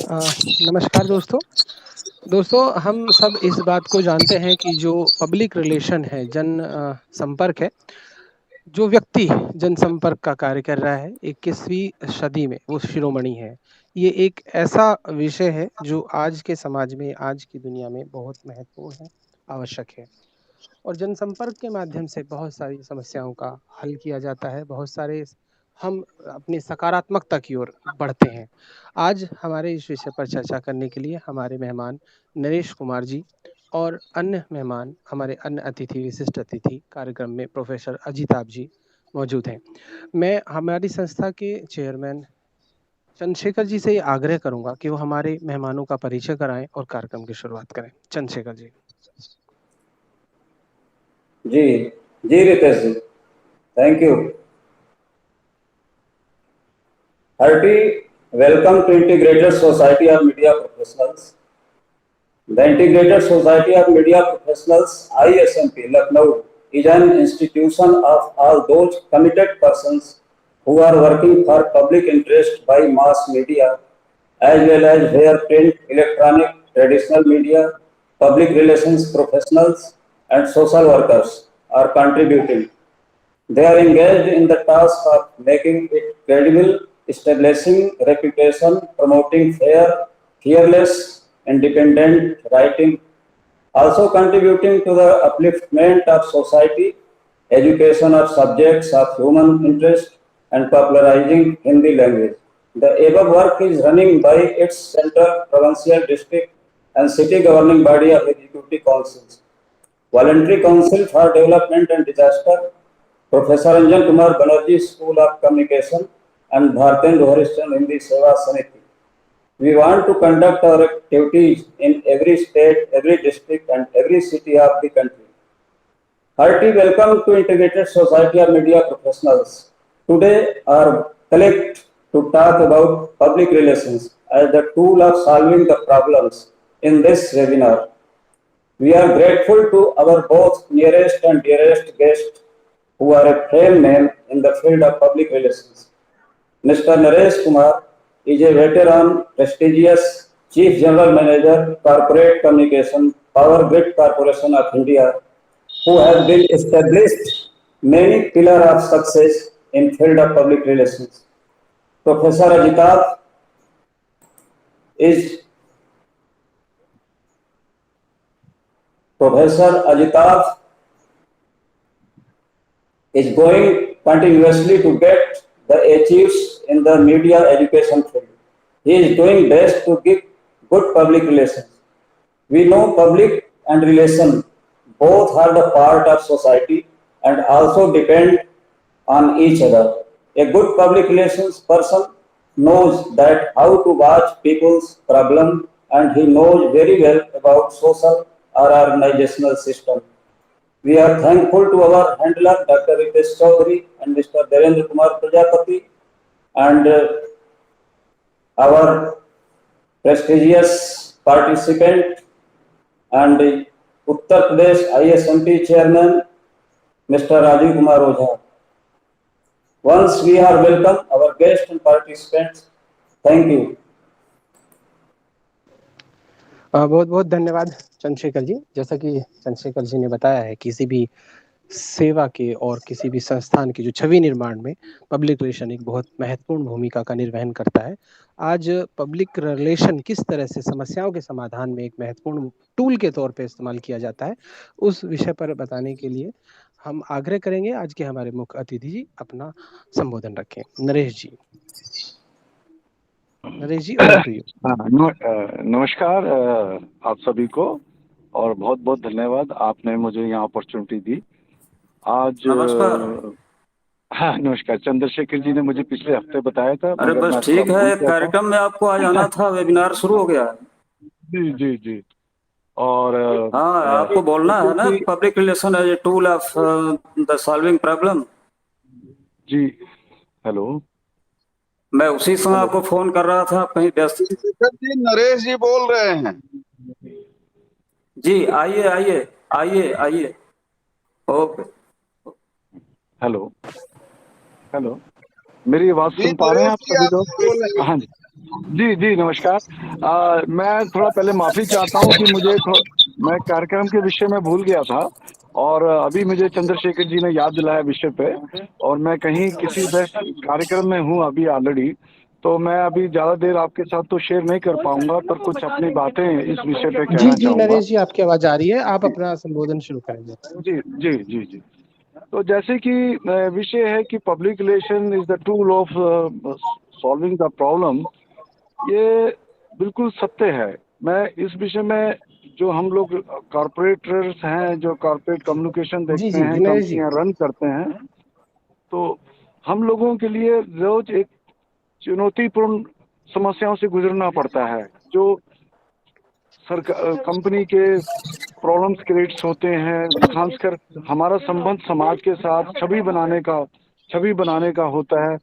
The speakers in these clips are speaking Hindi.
नमस्कार दोस्तों। दोस्तों, हम सब इस बात को जानते हैं कि जो पब्लिक रिलेशन है, संपर्क है, जो व्यक्ति जनसंपर्क का कार्य कर रहा है, 21वीं सदी में वो शिरोमणि है। ये एक ऐसा विषय है जो आज के समाज में, आज की दुनिया में बहुत महत्वपूर्ण है, आवश्यक है। और जनसंपर्क के माध्यम से बहुत सारी समस्याओं का हल किया जाता है, बहुत सारे हम अपनी सकारात्मकता की ओर बढ़ते हैं। आज हमारे इस विषय पर चर्चा करने के लिए हमारे मेहमान नरेश कुमार जी और अन्य मेहमान, हमारे अन्य अतिथि, विशिष्ट अतिथि कार्यक्रम में प्रोफेसर अजिताभ जी मौजूद हैं। मैं हमारी संस्था के चेयरमैन चंद्रशेखर जी से ये आग्रह करूंगा कि वो हमारे मेहमानों का परिचय कराएं और कार्यक्रम की शुरुआत करें। चंद्रशेखर जी। जी जी Ritesh ji, thank you. Hearty welcome to Integrated Society of Media Professionals. The Integrated Society of Media Professionals (ISMP) Lucknow is an institution of all those committed persons who are working for public interest by mass media, as well as where print, electronic, traditional media, public relations professionals, and social workers are contributing. They are engaged in the task of making it credible, establishing reputation, promoting fair, fearless, independent writing, also contributing to the upliftment of society, education of subjects of human interest, and popularizing Hindi language. The above work is running by its central, provincial, district, and city governing body of executive councils. Voluntary Council for Development and Disaster, Professor Anjan Kumar Banerjee School of Communication, and Bhartendra Harishchandra Hindi Seva Samiti. We want to conduct our activities in every state, every district, and every city of the country. Hearty welcome to Integrated Society of Media Professionals. Today, our collect to talk about public relations as the tool of solving the problems in this webinar. We are grateful to our both nearest and dearest guests who are a famed name in the field of public relations. Mr. Naresh Kumar is a veteran, prestigious Chief General Manager, Corporate Communication, Power Grid Corporation of India, who has been established many pillars of success in field of public relations. Professor Ajitabh is Professor Ajitabh is going continuously to get the achieves in the media education field. He is doing best to give good public relations. We know public and relation both are the part of society and also depend on each other. A good public relations person knows that how to watch people's problem and he knows very well about social or organizational system. We are thankful to our handler, Dr. Ritesh Chaudhary and Mr. Devendra Kumar Prajapati, and our prestigious participant and Uttar Pradesh ISMP Chairman, Mr. Rajiv Kumar Ojha. Once we are welcome our guests and participants. Thank you. बहुत बहुत धन्यवाद चंद्रशेखर जी। जैसा कि चंद्रशेखर जी ने बताया है, किसी भी सेवा के और किसी भी संस्थान की जो छवि निर्माण में पब्लिक रिलेशन एक बहुत महत्वपूर्ण भूमिका का निर्वहन करता है। आज पब्लिक रिलेशन किस तरह से समस्याओं के समाधान में एक महत्वपूर्ण टूल के तौर पे इस्तेमाल किया जाता है, उस विषय पर बताने के लिए हम आग्रह करेंगे आज के हमारे मुख्य अतिथि जी अपना संबोधन रखें। नरेश जी, ओवर टू यू। नमस्कार आप सभी को और बहुत बहुत धन्यवाद आपने मुझे यहाँ अपॉर्चुनिटी दी आज। नमस्कार। हाँ नमस्कार। चंद्रशेखर जी ने मुझे पिछले हफ्ते बताया था। अरे बस ठीक है, कार्यक्रम में आपको आ जाना था, वेबिनार शुरू हो गया है। जी जी जी। और हाँ, आपको बोलना है ना, public relation as a tool of the solving problem. जी हेलो, मैं उसी समय आपको फोन कर रहा था, आप कहीं व्यस्त थे। जी नरेश जी बोल रहे हैं। जी आइए आइए आइए आइए। ओके। हेलो हेलो, मेरी आवाज सुन पा रहे हैं आप सभी लोग? हाँ जी जी जी नमस्कार। मैं थोड़ा पहले माफी चाहता हूँ कि मैं कार्यक्रम के विषय में भूल गया था, और अभी मुझे चंद्रशेखर जी ने याद दिलाया विषय पे, और मैं कहीं किसी कार्यक्रम में हूँ अभी ऑलरेडी, तो मैं अभी ज्यादा देर आपके साथ तो शेयर नहीं कर पाऊंगा, पर कुछ अपनी बातें इस विषय पे जी कहना जी चाहूंगा। नरेश जी, आपकी आवाज आ रही है, आप अपना संबोधन शुरू करेंगे। जी जी जी जी। तो जैसे कि विषय है कि public relation is the tool of solving the problem, ये बिल्कुल सत्य है। मैं इस विषय में, जो हम लोग कॉरपोरेटर्स हैं, जो कॉरपोरेट कम्युनिकेशन जी देखते जी हैं, जी नरेश जी। कंपनियां रन करते हैं, तो हम लोगों के लिए रोज एक चुनौतीपूर्ण समस्याओं से गुजरना पड़ता है। जो सरकार कंपनी के प्रॉब्लम्स क्रिएट्स होते हैं, खासकर हमारा संबंध समाज के साथ छवि बनाने का होता है,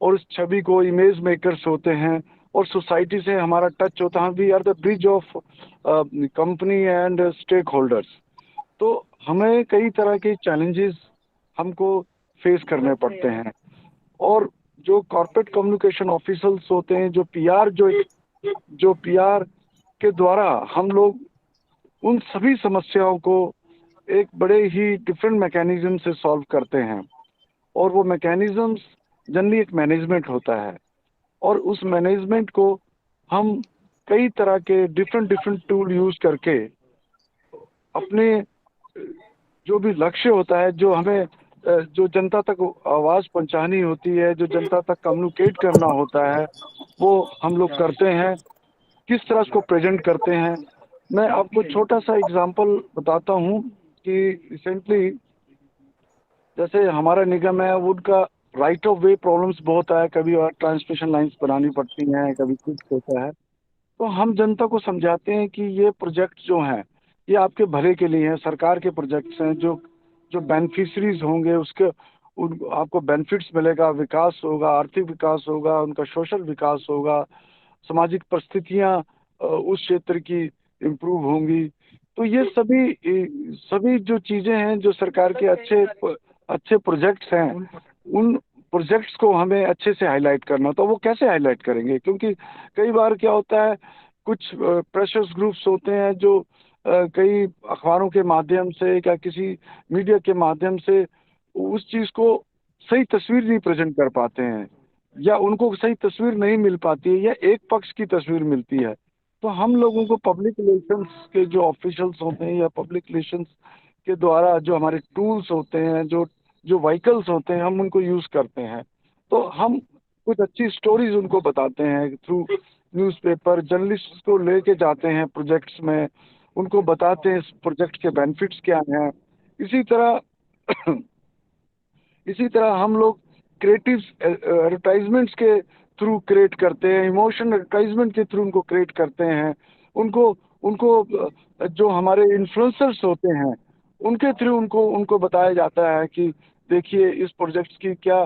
और उस छवि को इमेज मेकर्स होते हैं, और सोसाइटी से हमारा टच होता है। We are the bridge of company and stakeholders. तो हमें कई तरह के चैलेंजेस हमको फेस करने पड़ते हैं, और जो कॉर्पोरेट कम्युनिकेशन ऑफिसर्स होते हैं, जो पीआर के द्वारा हम लोग उन सभी समस्याओं को एक बड़े ही डिफरेंट मैकेनिज्म से सॉल्व करते हैं। और वो मैकेनिज्म जनरली एक मैनेजमेंट होता है, और उस मैनेजमेंट को हम कई तरह के डिफरेंट डिफरेंट टूल यूज करके अपने जो भी लक्ष्य होता है, जो हमें जो जनता तक आवाज पहुंचानी होती है, जो जनता तक कम्युनिकेट करना होता है, वो हम लोग करते हैं। किस तरह उसको प्रेजेंट करते हैं, मैं आपको छोटा सा एग्जांपल बताता हूँ कि रिसेंटली जैसे हमारा निगम है, उनका राइट ऑफ वे प्रॉब्लम्स बहुत आया, कभी और ट्रांसमिशन लाइंस बनानी पड़ती हैं, कभी कुछ होता है। तो हम जनता को समझाते हैं कि ये प्रोजेक्ट जो हैं, ये आपके भले के लिए हैं, सरकार के प्रोजेक्ट्स हैं। जो जो बेनिफिशरीज होंगे उसके उन आपको बेनिफिट्स मिलेगा, विकास होगा, आर्थिक विकास होगा, उनका सोशल विकास होगा, सामाजिक परिस्थितियां उस क्षेत्र की इम्प्रूव होंगी। तो ये सभी जो चीजें हैं, जो सरकार के अच्छे प्रोजेक्ट्स हैं, उन प्रोजेक्ट्स को हमें अच्छे से हाईलाइट करना। तो वो कैसे हाईलाइट करेंगे, क्योंकि कई बार क्या होता है, कुछ प्रेशर्स ग्रुप्स होते हैं जो कई अखबारों के माध्यम से या किसी मीडिया के माध्यम से उस चीज को सही तस्वीर नहीं प्रेजेंट कर पाते हैं, या उनको सही तस्वीर नहीं मिल पाती है, या एक पक्ष की तस्वीर मिलती है। तो हम लोगों को पब्लिक रिलेशंस के जो ऑफिशियल्स होते हैं, या पब्लिक रिलेशंस के द्वारा जो हमारे टूल्स होते हैं, जो जो व्हीकल्स होते हैं, हम उनको यूज करते हैं। तो हम कुछ अच्छी स्टोरीज उनको बताते हैं थ्रू न्यूज़पेपर, जर्नलिस्ट को लेके जाते हैं प्रोजेक्ट्स में, उनको बताते हैं इस प्रोजेक्ट के बेनिफिट्स क्या हैं। इसी तरह इसी तरह हम लोग क्रिएटिव एडवर्टाइजमेंट्स के थ्रू क्रिएट करते हैं, इमोशन एडवर्टाइजमेंट के थ्रू उनको क्रिएट करते हैं। उनको उनको जो हमारे इन्फ्लुएंसर्स होते हैं, उनके थ्रू उनको उनको बताया जाता है कि देखिए इस प्रोजेक्ट की क्या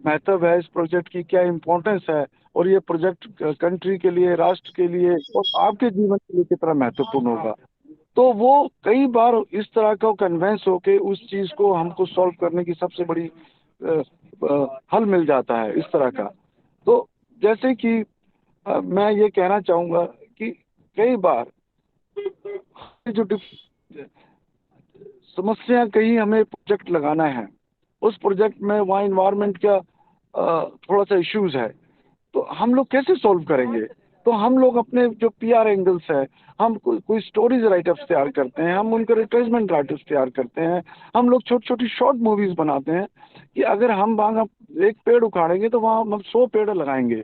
महत्व है, इस प्रोजेक्ट की क्या इम्पोर्टेंस है, और ये प्रोजेक्ट कंट्री के लिए, राष्ट्र के लिए, और आपके जीवन के लिए कितना महत्वपूर्ण होगा। तो वो कई बार इस तरह का कन्वेंस होके उस चीज को हमको सॉल्व करने की सबसे बड़ी हल मिल जाता है इस तरह का। तो जैसे कि मैं ये कहना चाहूंगा कि कई बार जो समस्या, कहीं हमें प्रोजेक्ट लगाना है, उस प्रोजेक्ट में वहाँ इन्वायरमेंट का थोड़ा सा इश्यूज है, तो हम लोग कैसे सॉल्व करेंगे। तो हम लोग अपने जो पीआर एंगल्स है, हम कोई स्टोरीज राइटअप्स तैयार करते हैं, हम उनके रिप्लेसमेंट राइटअप्स तैयार करते हैं, हम लोग छोटी छोटी शॉर्ट मूवीज बनाते हैं कि अगर हम वहाँ एक पेड़ उखाड़ेंगे तो वहाँ हम 100 पेड़ लगाएंगे।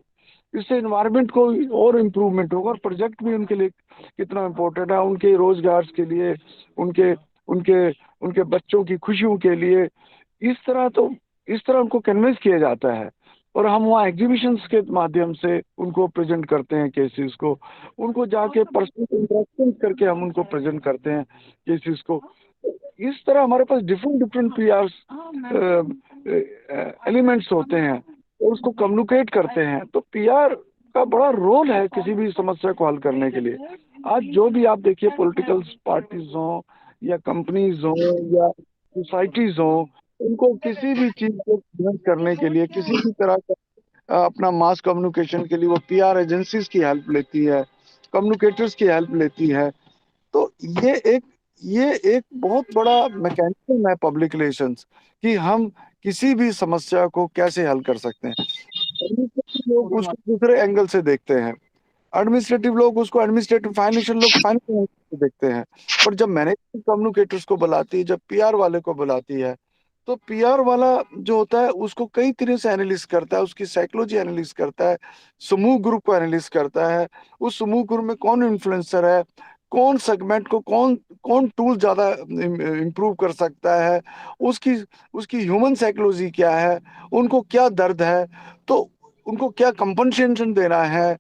इससे इन्वायरमेंट को और इम्प्रूवमेंट होगा, और प्रोजेक्ट भी उनके लिए कितना इम्पोर्टेंट है, उनके रोजगार के लिए, उनके उनके उनके बच्चों की खुशियों के लिए। इस तरह तो इस तरह उनको कन्विंस किया जाता है, और हम वहाँ एग्जीबिशंस के माध्यम से उनको प्रेजेंट करते हैं केसेस को, उनको जाके पर्सनल इंटरेक्शन करके हम उनको प्रेजेंट करते हैं केसेस को। इस तरह हमारे पास डिफरेंट डिफरेंट पीआर एलिमेंट्स होते हैं, और उसको कम्युनिकेट करते हैं। तो पीआर का बड़ा रोल है किसी भी समस्या को हल करने के लिए। आज जो भी आप देखिए, पॉलिटिकल पार्टीज हों, या कंपनीज हों, या सोसाइटीज हों, उनको किसी भी चीज को प्रेजेंट करने के लिए, किसी भी तरह का अपना मास कम्युनिकेशन के लिए वो पीआर एजेंसीज की हेल्प लेती है, कम्युनिकेटर्स की हेल्प लेती है। तो ये एक बहुत बड़ा मैकेनिज्म है पब्लिक रिलेशंस, कि हम किसी भी समस्या को कैसे हल कर सकते हैं। एडमिनिस्ट्रेटिव लोग उसको दूसरे एंगल से देखते हैं, एडमिनिस्ट्रेटिव लोग उसको एडमिनिस्ट्रेटिव, फाइनेंशियल लोग फाइनेंशियल से देखते हैं। पर जब मैनेजमेंट कम्युनिकेटर्स को बुलाती है, जब पीआर वाले को बुलाती है, तो पीआर वाला जो होता है उसको कई तरह से एनालिसिस करता है, उसकी साइकोलॉजी एनालिसिस करता है, समूह ग्रुप को एनालिसिस करता है, उस समूह ग्रुप में कौन इन्फ्लुएंसर है, कौन सेगमेंट को कौन कौन टूल ज्यादा इम्प्रूव कर सकता है, उसकी उसकी ह्यूमन साइकोलॉजी क्या है, उनको क्या दर्द है, तो उनको क्या कंपनसेशन देना है।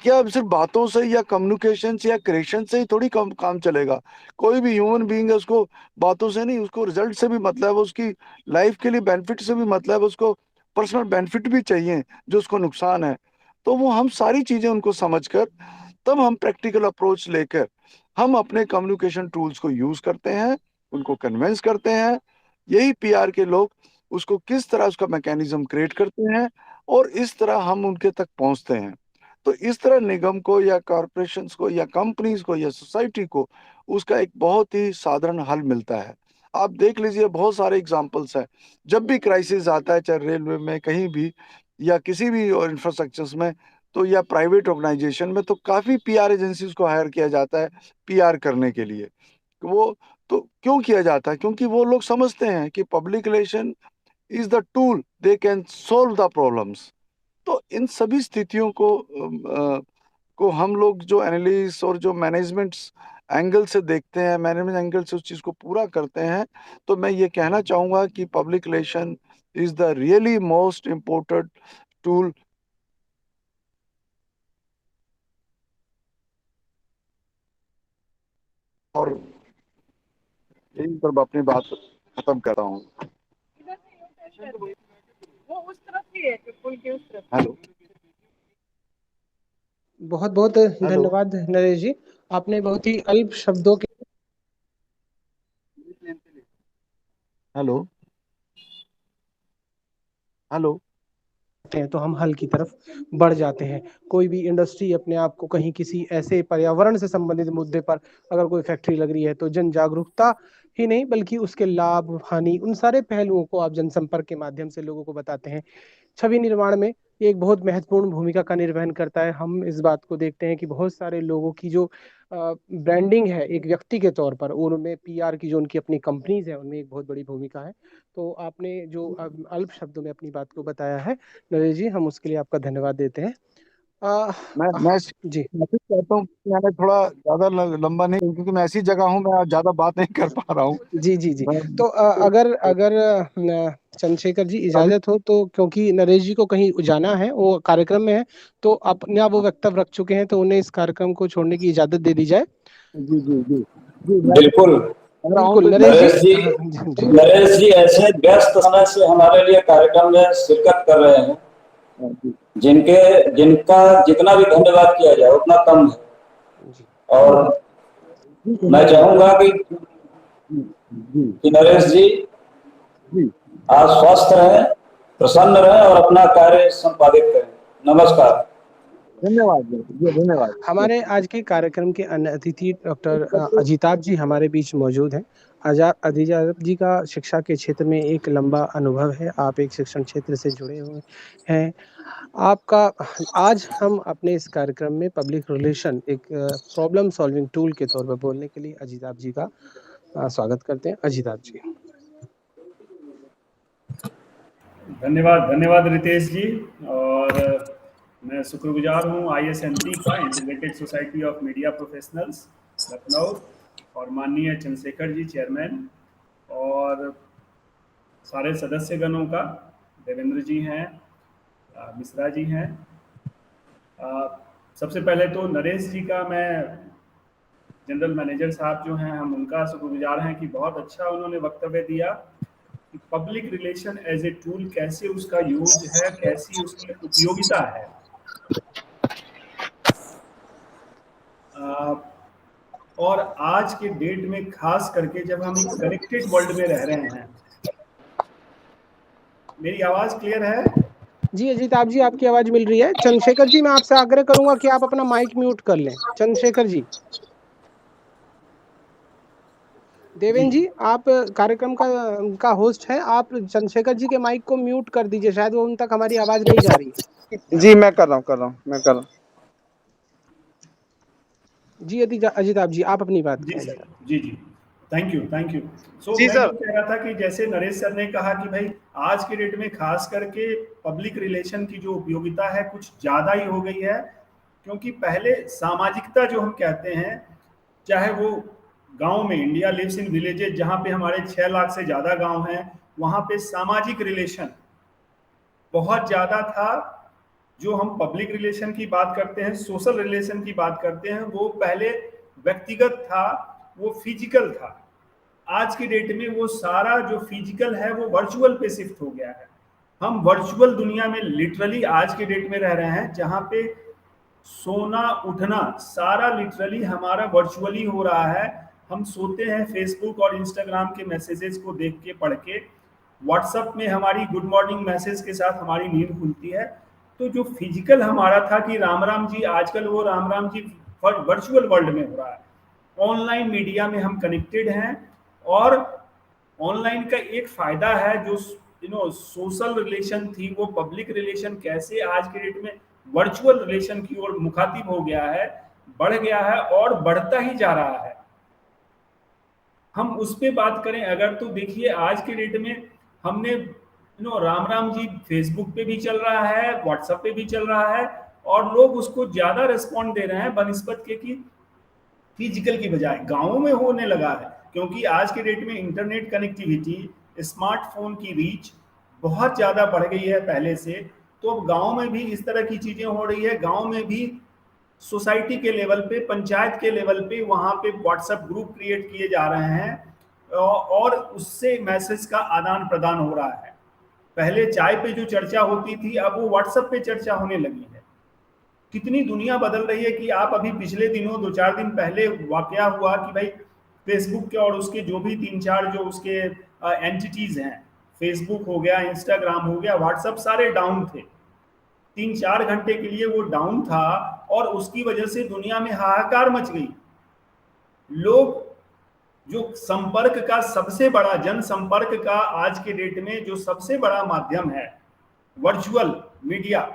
क्या सिर्फ बातों से या कम्युनिकेशन से या क्रिएशन से ही थोड़ी काम चलेगा। कोई भी ह्यूमन बीइंग है, उसको बातों से नहीं, उसको रिजल्ट से भी मतलब है, उसकी लाइफ के लिए बेनिफिट से भी मतलब है, उसको पर्सनल बेनिफिट भी चाहिए जो उसको नुकसान है। तो वो हम सारी चीजें उनको समझकर, तब हम प्रैक्टिकल अप्रोच लेकर हम अपने कम्युनिकेशन टूल्स को यूज करते हैं, उनको कन्विंस करते हैं। यही पीआर के लोग उसको किस तरह उसका मैकेनिज्म क्रिएट करते हैं, और इस तरह हम उनके तक पहुंचते हैं। तो इस तरह निगम को या कॉरपोरेशंस को या कंपनीज को या सोसाइटी को उसका एक बहुत ही साधारण हल मिलता है। आप देख लीजिए, बहुत सारे एग्जांपल्स हैं। जब भी क्राइसिस आता है, चाहे रेलवे में कहीं भी या किसी भी इंफ्रास्ट्रक्चर्स में, तो या प्राइवेट ऑर्गेनाइजेशन में, तो काफी पीआर एजेंसीज को हायर किया जाता है पीआर करने के लिए। वो तो क्यों किया जाता है? क्योंकि वो लोग समझते हैं कि public relation is the tool they can solve the problems. तो इन सभी स्थितियों को हम लोग जो एनालिस्ट और जो मैनेजमेंट एंगल से देखते हैं, मैनेजमेंट एंगल से उस चीज को पूरा करते हैं। तो मैं ये कहना चाहूंगा कि public relation is the really most important tool. और यही पर अपनी बात खत्म कर रहा हूँ। वो उस तरफ ही है, पुल के उस तरफ। हेलो बहुत बहुत हेलो धन्यवाद नरेश जी। आपने बहुत ही अल्प शब्दों के हेलो हेलो हैं तो हम हल की तरफ बढ़ जाते हैं। कोई भी इंडस्ट्री अपने आप को कहीं किसी ऐसे पर्यावरण से संबंधित मुद्दे पर अगर कोई फैक्ट्री लग रही है तो जन जागरूकता ही नहीं बल्कि उसके लाभ हानि उन सारे पहलुओं को आप जनसंपर्क के माध्यम से लोगों को बताते हैं। छवि निर्माण में ये एक बहुत महत्वपूर्ण भूमिका का निर्वहन करता है। हम इस बात को देखते हैं कि बहुत सारे लोगों की जो ब्रांडिंग है एक व्यक्ति के तौर पर, उनमें पीआर की जो उनकी अपनी कंपनीज है उनमें एक बहुत बड़ी भूमिका है। तो आपने जो अल्प शब्दों में अपनी बात को बताया है नरेश जी, हम उसके लिए आपका धन्यवाद देते हैं। मैं जी मैसेज करता हूँ कि मैंने थोड़ा ज्यादा लंबा नहीं, क्योंकि मैं ऐसी जगह हूँ, मैं ज्यादा बात नहीं कर पा रहा हूँ। जी जी जी। मैं तो अगर अगर चंद्रशेखर जी अभी इजाजत हो तो, क्योंकि नरेश जी को कहीं जाना है, वो कार्यक्रम में है, तो अपने वो वक्तव्य रख चुके हैं तो उन्हें इस कार्यक्रम को छोड़ने की इजाजत दे दी जाए। जी जी जी जी मैं बिल्कुल। कह रहा हूँ बिल्कुल तो नरेश जी। नरेश जी, हाँ, जी जी नरेश जी ऐसे व्यस्त समय से हमारे लिए कार्यक्रम में शिरकत कर रहे हैं, जी जिनका जितना भी धन्यवाद किया जाए उतना कम है। जी और जी मैं धन्यवाद चाहूंगा जी कि नरेश जी जी आप स्वस्थ रहें, प्रसन्न रहें और अपना कार्य संपादित करें। नमस्कार। धन्यवाद जी धन्यवाद। हमारे आज के कार्यक्रम के अन्य अतिथि डॉक्टर अजिताभ जी हमारे बीच मौजूद हैं। अजिताभ जी का शिक्षा के क्षेत्र में एक लंबा अनुभव है। आप एक शिक्षण क्षेत्र से जुड़े हुए हैं। आपका आज हम अपने इस कार्यक्रम में पब्लिक रिलेशन एक प्रॉब्लम सॉल्विंग टूल के तौर पर बोलने के लिए अजिताभ जी का स्वागत करते हैं। अजिताभ जी। धन्यवाद धन्यवाद रितेश जी। और मैं शुक्रगुजार हूँ ISMP का, integrated society of media professionals Lucknow, और माननीय चंद्रशेखर जी चेयरमैन, और सारे सदस्यगणों का, देवेंद्र जी हैं, मिश्रा जी हैं। सबसे पहले तो नरेश जी का, मैं जनरल मैनेजर साहब जो हैं, हम उनका शुक्रगुजार हैं कि बहुत अच्छा उन्होंने वक्तव्य दिया कि public relation as a tool कैसे उसका यूज है, कैसी उसकी उपयोगिता है। और आज के डेट में खास करके जब हम एक कनेक्टेड वर्ल्ड में रह रहे हैं। मेरी आवाज क्लियर है? जी अजिताभ जी, आपकी आवाज मिल रही है। चंद्रशेखर जी, मैं आपसे आग्रह करूंगा कि आप अपना माइक म्यूट कर लें। चंद्रशेखर जी, देवेन जी, आप कार्यक्रम का होस्ट है, आप चंद्रशेखर जी के माइक को म्यूट कर दीजिए, शायद वो उन तक हमारी आवाज नहीं जा रही है। जी मैं कर रहा हूँ। जी अजिताभ जी, आप अपनी बात जी कहें। सर, जी जी, थैंक यू। सो जी मैं सर। ये कह रहा था कि जैसे नरेश सर ने कहा कि भाई आज के डेट में खास करके पब्लिक रिलेशन की जो उपयोगिता है कुछ ज़्यादा ही हो गई है, क्योंकि पहले सामाजिकता जो हम कहते हैं, चाहे वो गांव में, इंडिया लिव्स इन विलेजेस, जहाँ पे हमारे 6 लाख से ज़्यादा गांव हैं, वहाँ पे सामाजिक रिलेशन बहुत ज़्यादा था। जो हम पब्लिक रिलेशन की बात करते हैं, सोशल रिलेशन की बात करते हैं, वो पहले व्यक्तिगत था, वो फिजिकल था। आज की डेट में वो सारा जो फिजिकल है वो वर्चुअल पे शिफ्ट हो गया है। हम वर्चुअल दुनिया में लिटरली आज के डेट में रह रहे हैं, जहाँ पे सोना उठना सारा लिटरली हमारा वर्चुअली हो रहा है। हम सोते हैं फेसबुक और इंस्टाग्राम के मैसेजेस को देख के, पढ़ के, व्हाट्सएप में हमारी गुड मॉर्निंग मैसेज के साथ हमारी नींद खुलती है। तो जो फिजिकल हमारा था कि राम राम जी, आजकल वो राम राम जी वर्चुअल वर्ल्ड में हो रहा है। ऑनलाइन मीडिया में हम कनेक्टेड हैं, और ऑनलाइन का एक फायदा है, जो सोशल रिलेशन थी वो पब्लिक रिलेशन कैसे आज के डेट में वर्चुअल रिलेशन की ओर मुखातिब हो गया है, बढ़ गया है और बढ़ता ही जा रहा है। हम उस पे बात करें अगर, तो देखिए आज के डेट में हमने राम राम जी फेसबुक पे भी चल रहा है, व्हाट्सएप पे भी चल रहा है, और लोग उसको ज्यादा रिस्पॉन्ड दे रहे हैं बनस्पत के कि फिजिकल की बजाय गांवों में होने लगा है। क्योंकि आज के डेट में इंटरनेट कनेक्टिविटी, स्मार्टफोन की रीच बहुत ज़्यादा बढ़ गई है पहले से। तो अब गांव में भी इस तरह की चीज़ें हो रही है। गांव में भी सोसाइटी के लेवल पे, पंचायत के लेवल पे, वहाँ पे व्हाट्सएप ग्रुप क्रिएट किए जा रहे हैं और उससे मैसेज का आदान प्रदान हो रहा है। पहले चाय पे जो चर्चा होती थी, अब वो व्हाट्सएप पे चर्चा होने लगी है। कितनी दुनिया बदल रही है कि आप अभी पिछले दिनों 2-4 दिन पहले वाकया हुआ कि भाई फेसबुक के और उसके जो भी 3-4 जो उसके एंटिटीज हैं, फेसबुक हो गया, इंस्टाग्राम हो गया, व्हाट्सएप, सारे डाउन थे। 3-4 घंटे के लिए वो डाउन था, और उसकी वजह से दुनिया में हाहाकार मच गई। लोग जो संपर्क का सबसे बड़ा, जनसंपर्क का आज के डेट में जो सबसे बड़ा माध्यम है वर्चुअल मीडिया,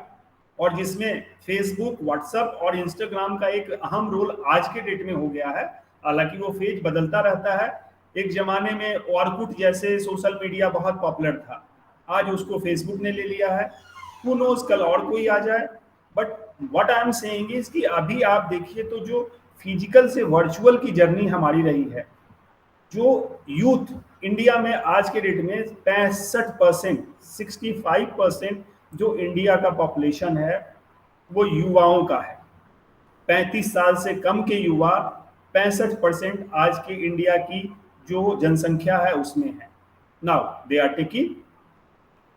और जिसमें फेसबुक, व्हाट्सएप और इंस्टाग्राम का एक अहम रोल आज के डेट में हो गया है। हालांकि वो फेज बदलता रहता है। एक जमाने में ऑर्कुट जैसे सोशल मीडिया बहुत पॉपुलर था, आज उसको फेसबुक ने ले लिया है। हु नोज कल और कोई आ जाए। But what I am saying is कि अभी आप देखिए तो जो फिजिकल से वर्चुअल की जर्नी हमारी रही है, जो यूथ इंडिया में आज के डेट में 65%, 65% जो इंडिया का पॉपुलेशन है वो युवाओं का है। 35 साल से कम के युवा 65% आज के इंडिया की जो जनसंख्या है उसमें है। Now they are techie,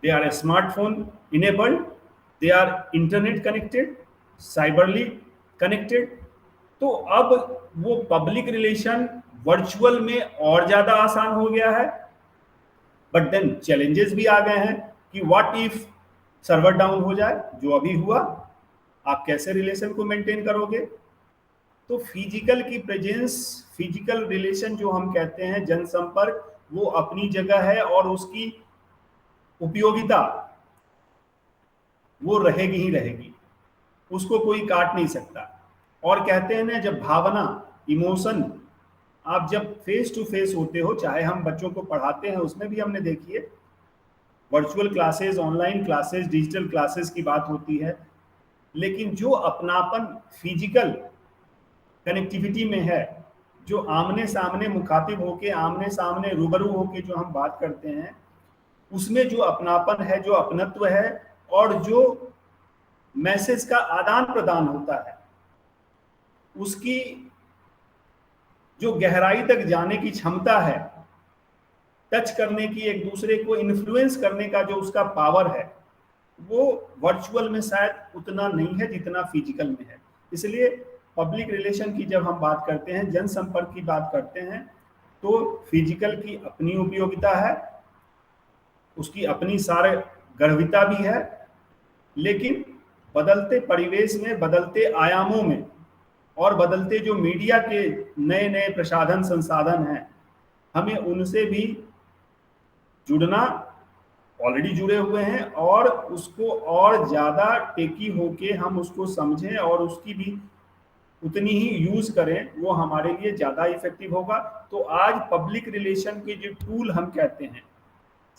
they are smartphone enabled, they are internet connected, cyberly connected। तो अब वो पब्लिक रिलेशन वर्चुअल में और ज्यादा आसान हो गया है। बट देन चैलेंजेस भी आ गए हैं कि व्हाट इफ सर्वर डाउन हो जाए, जो अभी हुआ, आप कैसे रिलेशन को मेंटेन करोगे। तो फिजिकल की प्रेजेंस, फिजिकल रिलेशन जो हम कहते हैं, जनसंपर्क, वो अपनी जगह है और उसकी उपयोगिता वो रहेगी ही रहेगी, उसको कोई काट नहीं सकता। और कहते हैं ना, जब भावना, इमोशन, आप जब फेस टू फेस होते हो, चाहे हम बच्चों को पढ़ाते हैं उसमें भी हमने देखिए virtual classes, online classes, digital classes की बात होती है, लेकिन जो अपनापन फिजिकल कनेक्टिविटी में है, जो आमने सामने मुखातिब होके, आमने सामने रूबरू होके जो हम बात करते हैं, उसमें जो अपनापन है, जो अपनत्व है, और जो मैसेज का आदान प्रदान होता है, उसकी जो गहराई तक जाने की क्षमता है, टच करने की, एक दूसरे को इन्फ्लुएंस करने का जो उसका पावर है, वो वर्चुअल में शायद उतना नहीं है जितना फिजिकल में है। इसलिए पब्लिक रिलेशन की जब हम बात करते हैं, जनसंपर्क की बात करते हैं, तो फिजिकल की अपनी उपयोगिता है, उसकी अपनी सारे गर्विता भी है, लेकिन बदलते परिवेश में, बदलते आयामों में और बदलते जो मीडिया के नए नए प्रसाधन संसाधन हैं, हमें उनसे भी जुड़ना, ऑलरेडी जुड़े हुए हैं, और उसको और ज़्यादा टेकी होके हम उसको समझें और उसकी भी उतनी ही यूज करें, वो हमारे लिए ज़्यादा इफेक्टिव होगा। तो आज पब्लिक रिलेशन के जो टूल हम कहते हैं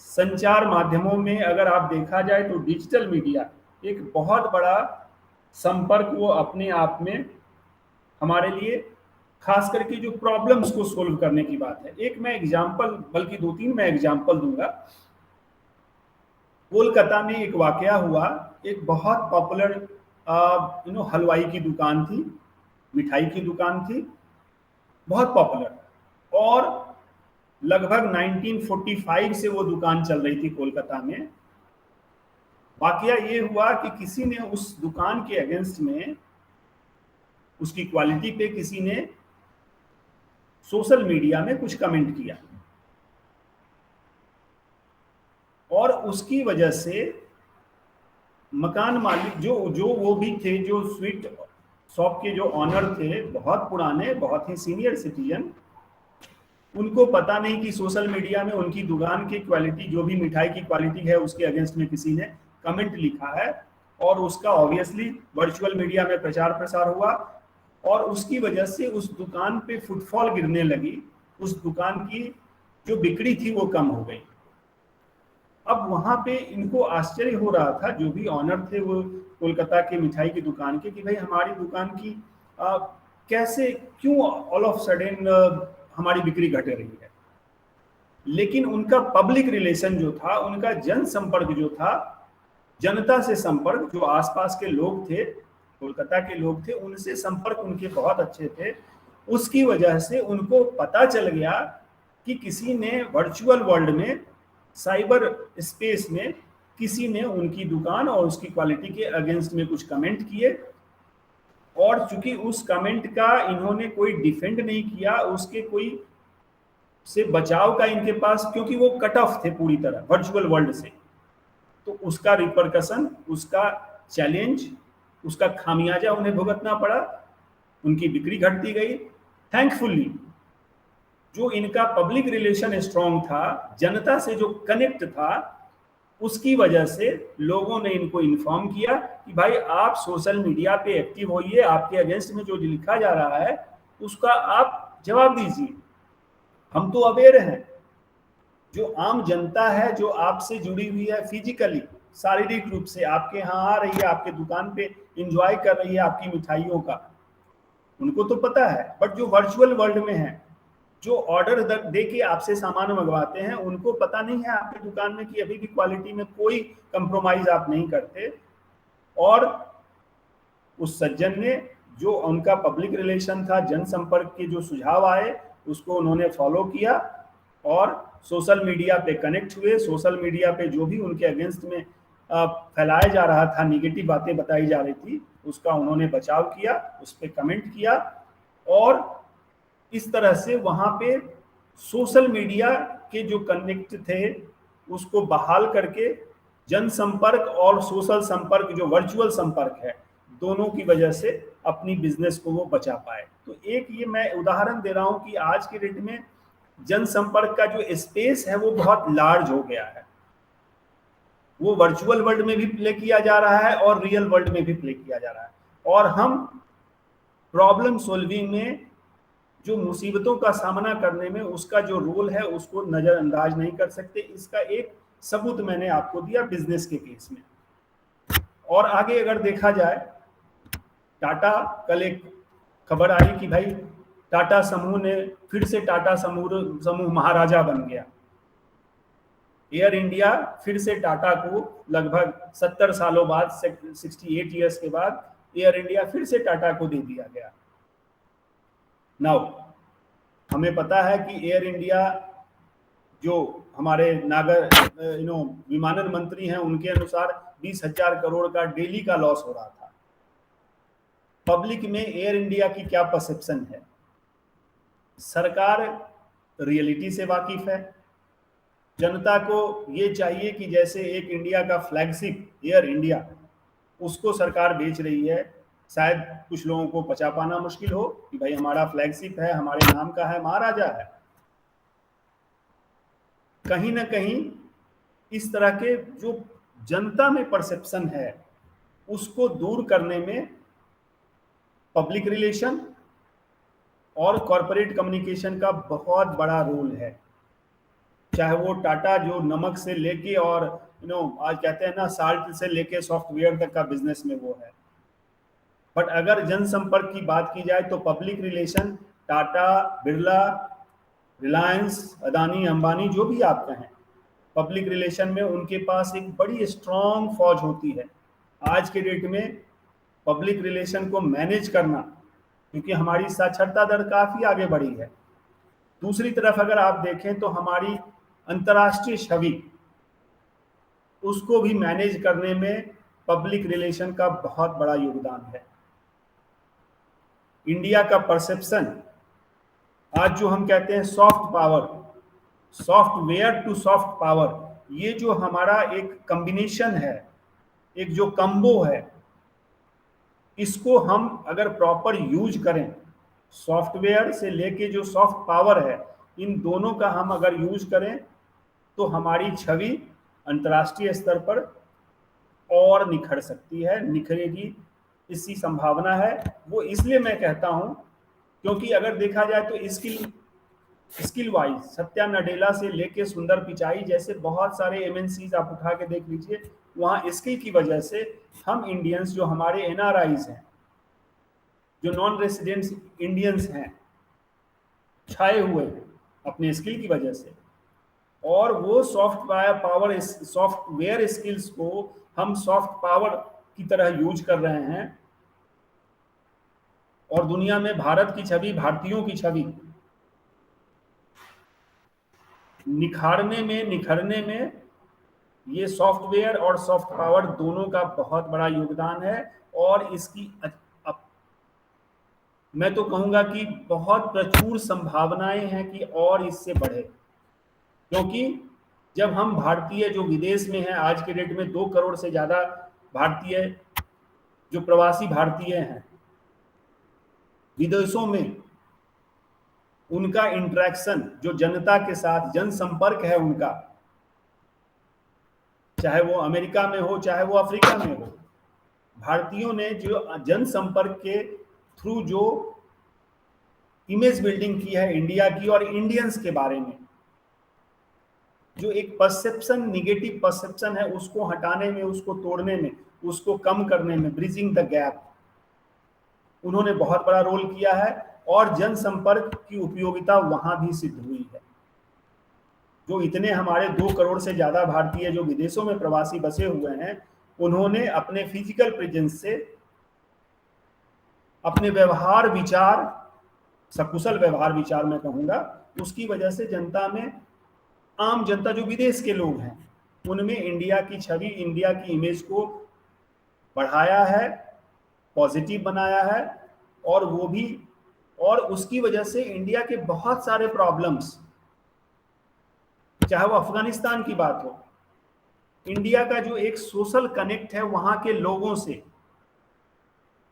संचार माध्यमों में, अगर आप देखा जाए तो डिजिटल मीडिया एक बहुत बड़ा संपर्क वो अपने आप में हमारे लिए, खास करके जो प्रॉब्लम्स को सोल्व करने की बात है। एक मैं एग्जांपल, बल्कि 2-3 मैं एग्जांपल दूंगा। कोलकाता में एक वाकया हुआ, एक बहुत पॉपुलर हलवाई की दुकान थी, मिठाई की दुकान थी, बहुत पॉपुलर, और लगभग 1945 से वो दुकान चल रही थी कोलकाता में। वाकया ये हुआ कि किसी ने उस दुकान के अगेंस्ट में, उसकी क्वालिटी पे किसी ने सोशल मीडिया में कुछ कमेंट किया, और उसकी वजह से मकान मालिक जो वो भी थे, जो स्वीट शॉप के जो ऑनर थे, बहुत पुराने, बहुत ही सीनियर सिटीजन, उनको पता नहीं कि सोशल मीडिया में उनकी दुकान की क्वालिटी, जो भी मिठाई की क्वालिटी है, उसके अगेंस्ट में किसी ने कमेंट लिखा है, और उसका ऑब्वियसली वर्चुअल मीडिया में प्रचार प्रसार हुआ, और उसकी वजह से उस दुकान पे फुटफॉल गिरने लगी, उस दुकान की जो बिक्री थी वो कम हो गई। अब वहां पे इनको आश्चर्य हो रहा था, जो भी ऑनर थे वो कोलकाता के मिठाई की दुकान के, कि भाई हमारी दुकान की कैसे, क्यों ऑल ऑफ सडन हमारी बिक्री घट रही है। लेकिन उनका पब्लिक रिलेशन जो था, उनका जन संपर्क जो था, जनता से संपर्क, जो आसपास के लोग थे, कोलकाता के लोग थे, उनसे संपर्क उनके बहुत अच्छे थे। उसकी वजह से उनको पता चल गया कि किसी ने वर्चुअल वर्ल्ड में, साइबर स्पेस में, किसी ने उनकी दुकान और उसकी क्वालिटी के अगेंस्ट में कुछ कमेंट किए, और चूंकि उस कमेंट का इन्होंने कोई डिफेंड नहीं किया, उसके कोई से बचाव का इनके पास, क्योंकि वो कट ऑफ थे पूरी तरह वर्चुअल वर्ल्ड से, तो उसका रिपरकशन, उसका चैलेंज, उसका खामियाजा उन्हें भुगतना पड़ा, उनकी बिक्री घटती गई। थैंकफुली जो इनका पब्लिक रिलेशन स्ट्रांग था, जनता से जो कनेक्ट था, उसकी वजह से लोगों ने इनको इन्फॉर्म किया कि भाई आप सोशल मीडिया पे एक्टिव होइए, आपके अगेंस्ट में जो लिखा जा रहा है उसका आप जवाब दीजिए, हम तो अवेयर हैं। जो आम जनता है, जो आपसे जुड़ी हुई है फिजिकली, शारीरिक रूप से आपके यहाँ आ रही है, आपके दुकान पे एंजॉय कर रही है आपकी मिठाइयों का, उनको तो पता है। बट जो वर्चुअल वर्ल्ड में है, जो ऑर्डर दे के आपसे सामान मंगवाते हैं, उनको पता नहीं है आपकी दुकान में कि अभी भी क्वालिटी में कोई कंप्रोमाइज आप नहीं करते। और उस सज्जन ने, जो उनका पब्लिक रिलेशन था, जनसंपर्क के जो सुझाव आए, उसको उन्होंने फॉलो किया और सोशल मीडिया पे कनेक्ट हुए। सोशल मीडिया पे जो भी उनके अगेंस्ट में फैलाया जा रहा था, निगेटिव बातें बताई जा रही थी, उसका उन्होंने बचाव किया, उस पर कमेंट किया, और इस तरह से वहां पे सोशल मीडिया के जो कनेक्ट थे उसको बहाल करके जनसंपर्क और सोशल संपर्क, जो वर्चुअल संपर्क है, दोनों की वजह से अपनी बिजनेस को वो बचा पाए। तो एक ये मैं उदाहरण दे रहा हूं कि आज के डेट में जनसंपर्क का जो स्पेस है वो बहुत लार्ज हो गया है। वो वर्चुअल वर्ल्ड में भी प्ले किया जा रहा है और रियल वर्ल्ड में भी प्ले किया जा रहा है, और हम प्रॉब्लम सॉल्विंग में, जो मुसीबतों का सामना करने में उसका जो रोल है, उसको नजरअंदाज नहीं कर सकते। इसका एक सबूत मैंने आपको दिया बिजनेस के केस में। और आगे अगर देखा जाए, टाटा, कल एक खबर आई कि भाई टाटा समूह ने फिर से, टाटा समूह महाराजा बन गया। एयर इंडिया फिर से टाटा को लगभग 70 सालों बाद, 68 ईयर्स के बाद, एयर इंडिया फिर से टाटा को दे दिया गया। नाउ हमें पता है कि एयर इंडिया, जो हमारे विमानन मंत्री हैं, उनके अनुसार 20,000 करोड़ का डेली का लॉस हो रहा था। पब्लिक में एयर इंडिया की क्या परसेप्शन है? सरकार रियलिटी से वाकिफ है। जनता को ये चाहिए कि जैसे एक इंडिया का फ्लैगशिप एयर इंडिया, उसको सरकार बेच रही है। शायद कुछ लोगों को बचा पाना मुश्किल हो कि भाई हमारा फ्लैगशिप है, हमारे नाम का है, महाराजा है। कहीं ना कहीं इस तरह के जो जनता में परसेप्शन है उसको दूर करने में पब्लिक रिलेशन और कॉरपोरेट कम्युनिकेशन का बहुत बड़ा रोल है। चाहे वो टाटा जो नमक से लेके और आज कहते हैं ना साल्ट से लेके सॉफ्टवेयर तक का बिजनेस में वो है। बट अगर जनसंपर्क की बात की जाए तो पब्लिक रिलेशन टाटा, बिरला, रिलायंस, अदानी, अंबानी जो भी आप कहें, पब्लिक रिलेशन में उनके पास एक बड़ी स्ट्रॉन्ग फौज होती है। आज के डेट में पब्लिक रिलेशन को मैनेज करना, क्योंकि हमारी साक्षरता दर काफ़ी आगे बढ़ी है। दूसरी तरफ अगर आप देखें तो हमारी अंतर्राष्ट्रीय छवि, उसको भी मैनेज करने में पब्लिक रिलेशन का बहुत बड़ा योगदान है। इंडिया का परसेप्शन आज जो हम कहते हैं soft power, software to soft power, ये जो हमारा एक कॉम्बिनेशन है, एक जो कम्बो है, इसको हम अगर प्रॉपर यूज करें, सॉफ्टवेयर से लेके जो सॉफ्ट पावर है, इन दोनों का हम अगर यूज करें तो हमारी छवि अंतर्राष्ट्रीय स्तर पर और निखर सकती है, निखरेगी, इसकी संभावना है। वो इसलिए मैं कहता हूं क्योंकि अगर देखा जाए तो स्किल वाइज सत्या नडेला से लेके सुंदर पिचाई जैसे बहुत सारे एमएनसीज आप उठा के देख लीजिए, वहाँ स्किल की वजह से हम इंडियंस जो हमारे एनआरआईज हैं, जो नॉन रेसिडेंट्स इंडियंस हैं, छाए हुए हैं अपने स्किल की वजह से। और वो सॉफ्टवेयर स्किल्स को हम सॉफ्ट पावर की तरह यूज कर रहे हैं। और दुनिया में भारत की छवि, भारतीयों की छवि निखरने में ये सॉफ्टवेयर और सॉफ्ट पावर दोनों का बहुत बड़ा योगदान है। और इसकी मैं तो कहूंगा कि बहुत प्रचुर संभावनाएं हैं कि और इससे बढ़े, क्योंकि जब हम भारतीय जो विदेश में हैं, आज के डेट में 2 करोड़ से ज्यादा भारतीय जो प्रवासी भारतीय हैं विदेशों में, उनका इंटरेक्शन जो जनता के साथ जनसंपर्क है उनका, चाहे वो अमेरिका में हो चाहे वो अफ्रीका में हो, भारतीयों ने जो जनसंपर्क के थ्रू जो इमेज बिल्डिंग की है इंडिया की और इंडियंस के बारे में, जो एक परसेप्शन, निगेटिव परसेप्शन है, उसको हटाने में, उसको तोड़ने में, उसको कम करने में, ब्रिजिंग द गैप, उन्होंने बहुत बड़ा रोल किया है। और जनसंपर्क की उपयोगिता वहां भी सिद्ध हुई है। जो इतने हमारे 2 करोड़ से ज्यादा भारतीय जो विदेशों में प्रवासी बसे हुए हैं, उन्होंने अपने फिजिकल प्रेजेंस से, अपने व्यवहार विचार, सकुशल व्यवहार विचार मैं कहूंगा, उसकी वजह से जनता में, आम जनता जो विदेश के लोग हैं, उनमें इंडिया की छवि, इंडिया की इमेज को बढ़ाया है, पॉजिटिव बनाया है। और वो भी, और उसकी वजह से इंडिया के बहुत सारे प्रॉब्लम्स, चाहे वो अफगानिस्तान की बात हो, इंडिया का जो एक सोशल कनेक्ट है वहां के लोगों से,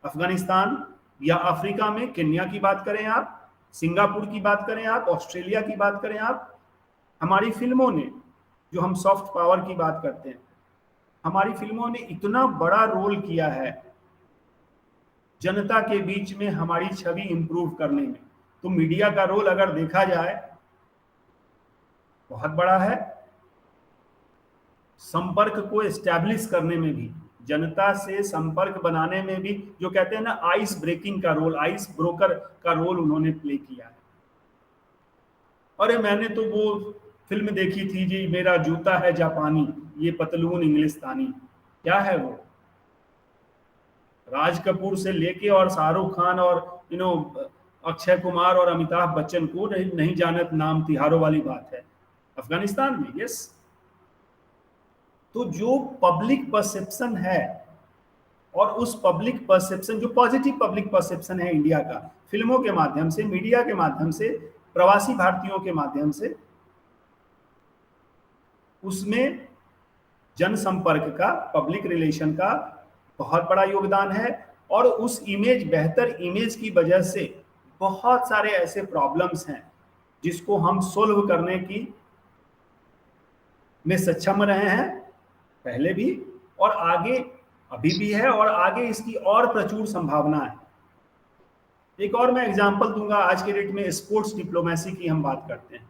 अफगानिस्तान या अफ्रीका में केन्या की बात करें आप, सिंगापुर की बात करें आप, ऑस्ट्रेलिया की बात करें आप, हमारी फिल्मों ने, जो हम सॉफ्ट पावर की बात करते हैं, हमारी फिल्मों ने इतना बड़ा रोल किया है जनता के बीच में हमारी छवि इंप्रूव करने में। तो मीडिया का रोल अगर देखा जाए बहुत बड़ा है, संपर्क को एस्टैब्लिश करने में भी, जनता से संपर्क बनाने में भी, जो कहते हैं ना आइस ब्रेकिंग का रोल, आइस ब्रोकर का रोल उन्होंने प्ले किया है। अरे मैंने तो वो फिल्म देखी थी जी, मेरा जूता है जापानी, ये पतलून इंग्लिस्तानी, क्या है वो? राज कपूर से लेके और शाहरुख खान और अक्षय कुमार और अमिताभ बच्चन को नहीं जानत नाम तिहारों वाली बात है अफगानिस्तान में। यस, तो जो पब्लिक परसेप्शन है, और उस पब्लिक परसेप्शन, जो पॉजिटिव पब्लिक परसेप्शन है इंडिया का, फिल्मों के माध्यम से, मीडिया के माध्यम से, प्रवासी भारतीयों के माध्यम से, उसमें जनसंपर्क का, पब्लिक रिलेशन का बहुत बड़ा योगदान है। और उस इमेज, बेहतर इमेज की वजह से बहुत सारे ऐसे प्रॉब्लम्स हैं जिसको हम सोल्व करने की में सक्षम रहे हैं पहले भी, और आगे अभी भी है, और आगे इसकी और प्रचुर संभावना है। एक और मैं एग्जांपल दूंगा, आज के डेट में स्पोर्ट्स डिप्लोमेसी की हम बात करते हैं,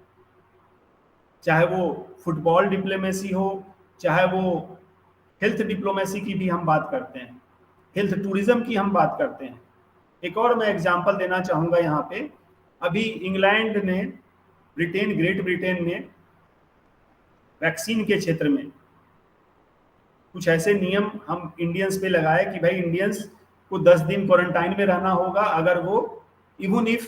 चाहे वो फुटबॉल डिप्लोमेसी हो, चाहे वो हेल्थ डिप्लोमेसी की भी हम बात करते हैं, हेल्थ टूरिज्म की हम बात करते हैं। एक और मैं एग्जांपल देना चाहूंगा यहाँ पे, अभी इंग्लैंड ने, ग्रेट ब्रिटेन ने वैक्सीन के क्षेत्र में कुछ ऐसे नियम हम इंडियंस पे लगाए कि भाई इंडियंस को 10 दिन क्वारंटाइन में रहना होगा अगर वो, even if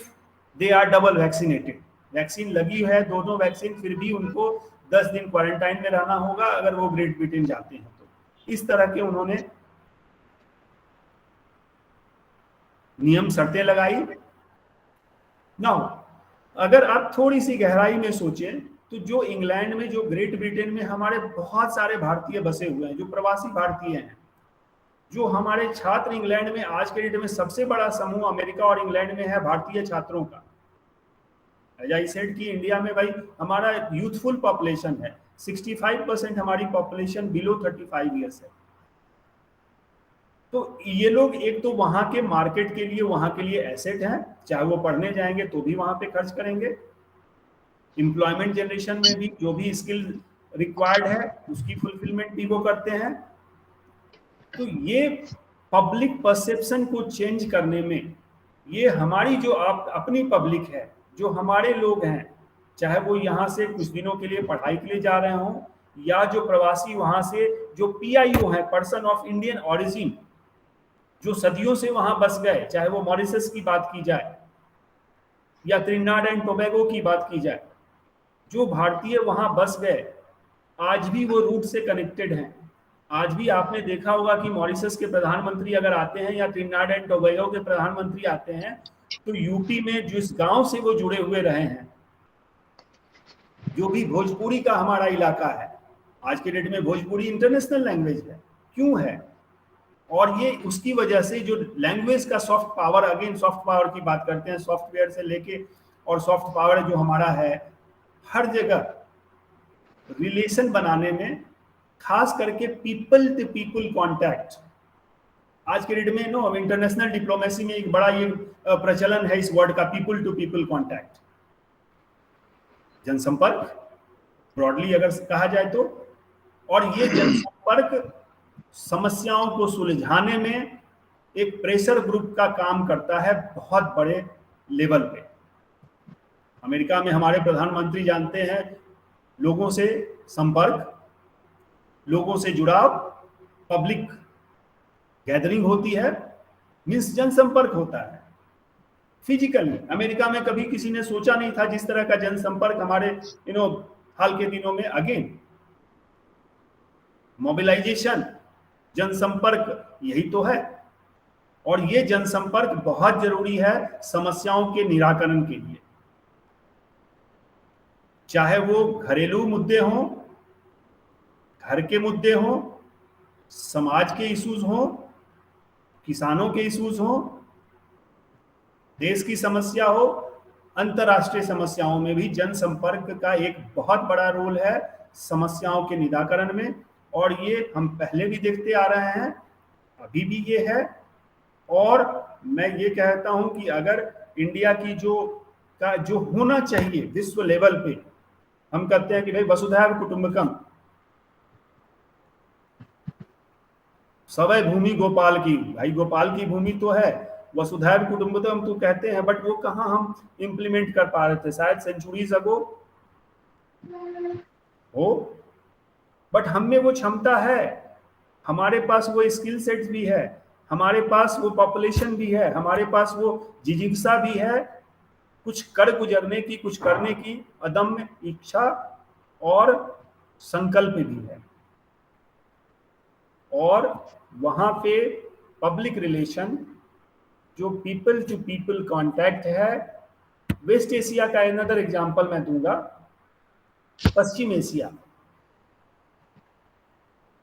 they are double vaccinated, vaccine लगी है दोनों वैक्सीन, फिर भी उनको 10 दिन क्वारंटाइन में रहना होगा अगर वो ग्रेट ब्रिटेन जाते हैं। तो इस तरह के उन्होंने नियम शर्तें लगाई। नाउ अगर आप थोड़ी सी गहराई में सोचें तो जो इंग्लैंड में, जो ग्रेट ब्रिटेन में हमारे बहुत सारे भारतीय बसे हुए हैं, जो प्रवासी भारतीय हैं, जो हमारे छात्र इंग्लैंड में, आज के डेट में सबसे बड़ा समूह अमेरिका और इंग्लैंड में है भारतीय छात्रों का। एज आई सेड कि इंडिया में भाई हमारा यूथफुल पॉपुलेशन है, 65% हमारी पॉपुलेशन बिलो 35 ईयर्स है। तो ये लोग एक तो वहां के मार्केट के लिए, वहां के लिए एसेट हैं, चाहे वो पढ़ने जाएंगे तो भी वहां पे खर्च करेंगे, एम्प्लॉयमेंट जनरेशन में भी जो भी स्किल रिक्वायर्ड है उसकी फुलफिलमेंट भी वो करते हैं। तो ये पब्लिक परसेप्शन को चेंज करने में, ये हमारी जो अपनी पब्लिक है, जो हमारे लोग हैं, चाहे वो यहाँ से कुछ दिनों के लिए पढ़ाई के लिए जा रहे हों, या जो प्रवासी वहां से जो PIO है, पर्सन ऑफ इंडियन ऑरिजिन, जो सदियों से वहां बस गए, चाहे वो मॉरिशस की बात की जाए या त्रिनिदाद एंड टोबैगो की बात की जाए, जो भारतीय वहां बस गए आज भी वो रूट से कनेक्टेड हैं। आज भी आपने देखा होगा कि मॉरिशस के प्रधानमंत्री अगर आते हैं या त्रिनिदाद एंड टोबैगो के प्रधानमंत्री आते हैं तो यूपी में जिस गांव से वो जुड़े हुए रहे हैं, जो भी भोजपुरी का हमारा इलाका है, आज के डेट में भोजपुरी इंटरनेशनल लैंग्वेज है। क्यों है? और ये उसकी वजह से जो लैंग्वेज का soft power, again soft power की बात करते हैं, सॉफ्टवेयर से लेके, और सॉफ्ट पावर जो हमारा है हर जगह रिलेशन बनाने में, खास करके पीपल टू पीपल कांटेक्ट। आज के डेट में नो इंटरनेशनल डिप्लोमेसी में एक बड़ा ये प्रचलन है इस वर्ड का, पीपल टू पीपल कांटेक्ट, जनसंपर्क ब्रॉडली अगर कहा जाए तो। और ये जनसंपर्क समस्याओं को सुलझाने में एक प्रेशर ग्रुप का काम करता है बहुत बड़े लेवल पे। अमेरिका में हमारे प्रधानमंत्री जानते हैं, लोगों से संपर्क, लोगों से जुड़ाव, पब्लिक गैदरिंग होती है, मीन्स जनसंपर्क होता है फिजिकली। अमेरिका में कभी किसी ने सोचा नहीं था जिस तरह का जनसंपर्क हमारे हाल के दिनों में, अगेन मोबिलाइजेशन, जनसंपर्क यही तो है। और ये जनसंपर्क बहुत जरूरी है समस्याओं के निराकरण के लिए, चाहे वो घरेलू मुद्दे हों, घर के मुद्दे हों, समाज के इश्यूज हों, किसानों के इश्यूज हों, देश की समस्या हो, अंतरराष्ट्रीय समस्याओं में भी जनसंपर्क का एक बहुत बड़ा रोल है समस्याओं के निराकरण में। और ये हम पहले भी देखते आ रहे हैं, अभी भी ये है। और मैं ये कहता हूं कि अगर इंडिया की जो होना चाहिए विश्व लेवल पे, हम कहते हैं कि भाई वसुधैव कुटुंबकम, सवै भूमि गोपाल की, भाई गोपाल की भूमि तो है, वसुधैव कुटुंबकम तो कहते हैं, बट वो कहाँ हम इंप्लीमेंट कर पा रहे थे, शायद सेंचुरीज अगो हो, बट हम में वो क्षमता है, हमारे पास वो स्किल सेट्स भी है, हमारे पास वो पॉपुलेशन भी है, हमारे पास वो जिज्ञासा भी है, कुछ कर गुजरने की, कुछ करने की अदम्य इच्छा और संकल्प भी है। और वहां पे पब्लिक रिलेशन, जो पीपल टू पीपल कांटेक्ट है, वेस्ट एशिया का अनदर एग्जांपल मैं दूंगा, पश्चिम एशिया।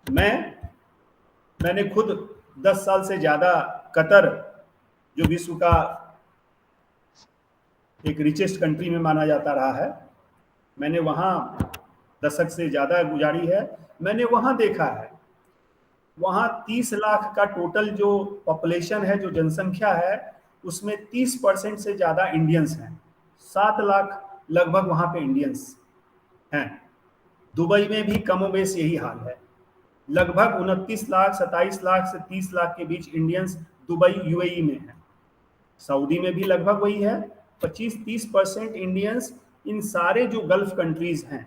मैंने खुद 10 साल से ज़्यादा कतर, जो विश्व का एक रिचेस्ट कंट्री में माना जाता रहा है, मैंने वहाँ दशक से ज़्यादा गुजारी है। मैंने वहाँ देखा है, वहाँ 30 लाख का टोटल जो पॉपुलेशन है, जो जनसंख्या है, उसमें 30% से ज़्यादा इंडियंस हैं। 7 लाख लगभग वहाँ पे इंडियंस हैं। दुबई में भी कमोबेश यही हाल है, लगभग 29 लाख 27 लाख से 30 लाख के बीच इंडियंस दुबई यूएई में है। सऊदी में भी लगभग वही है, 25-30% इंडियंस इन सारे जो गल्फ कंट्रीज हैं,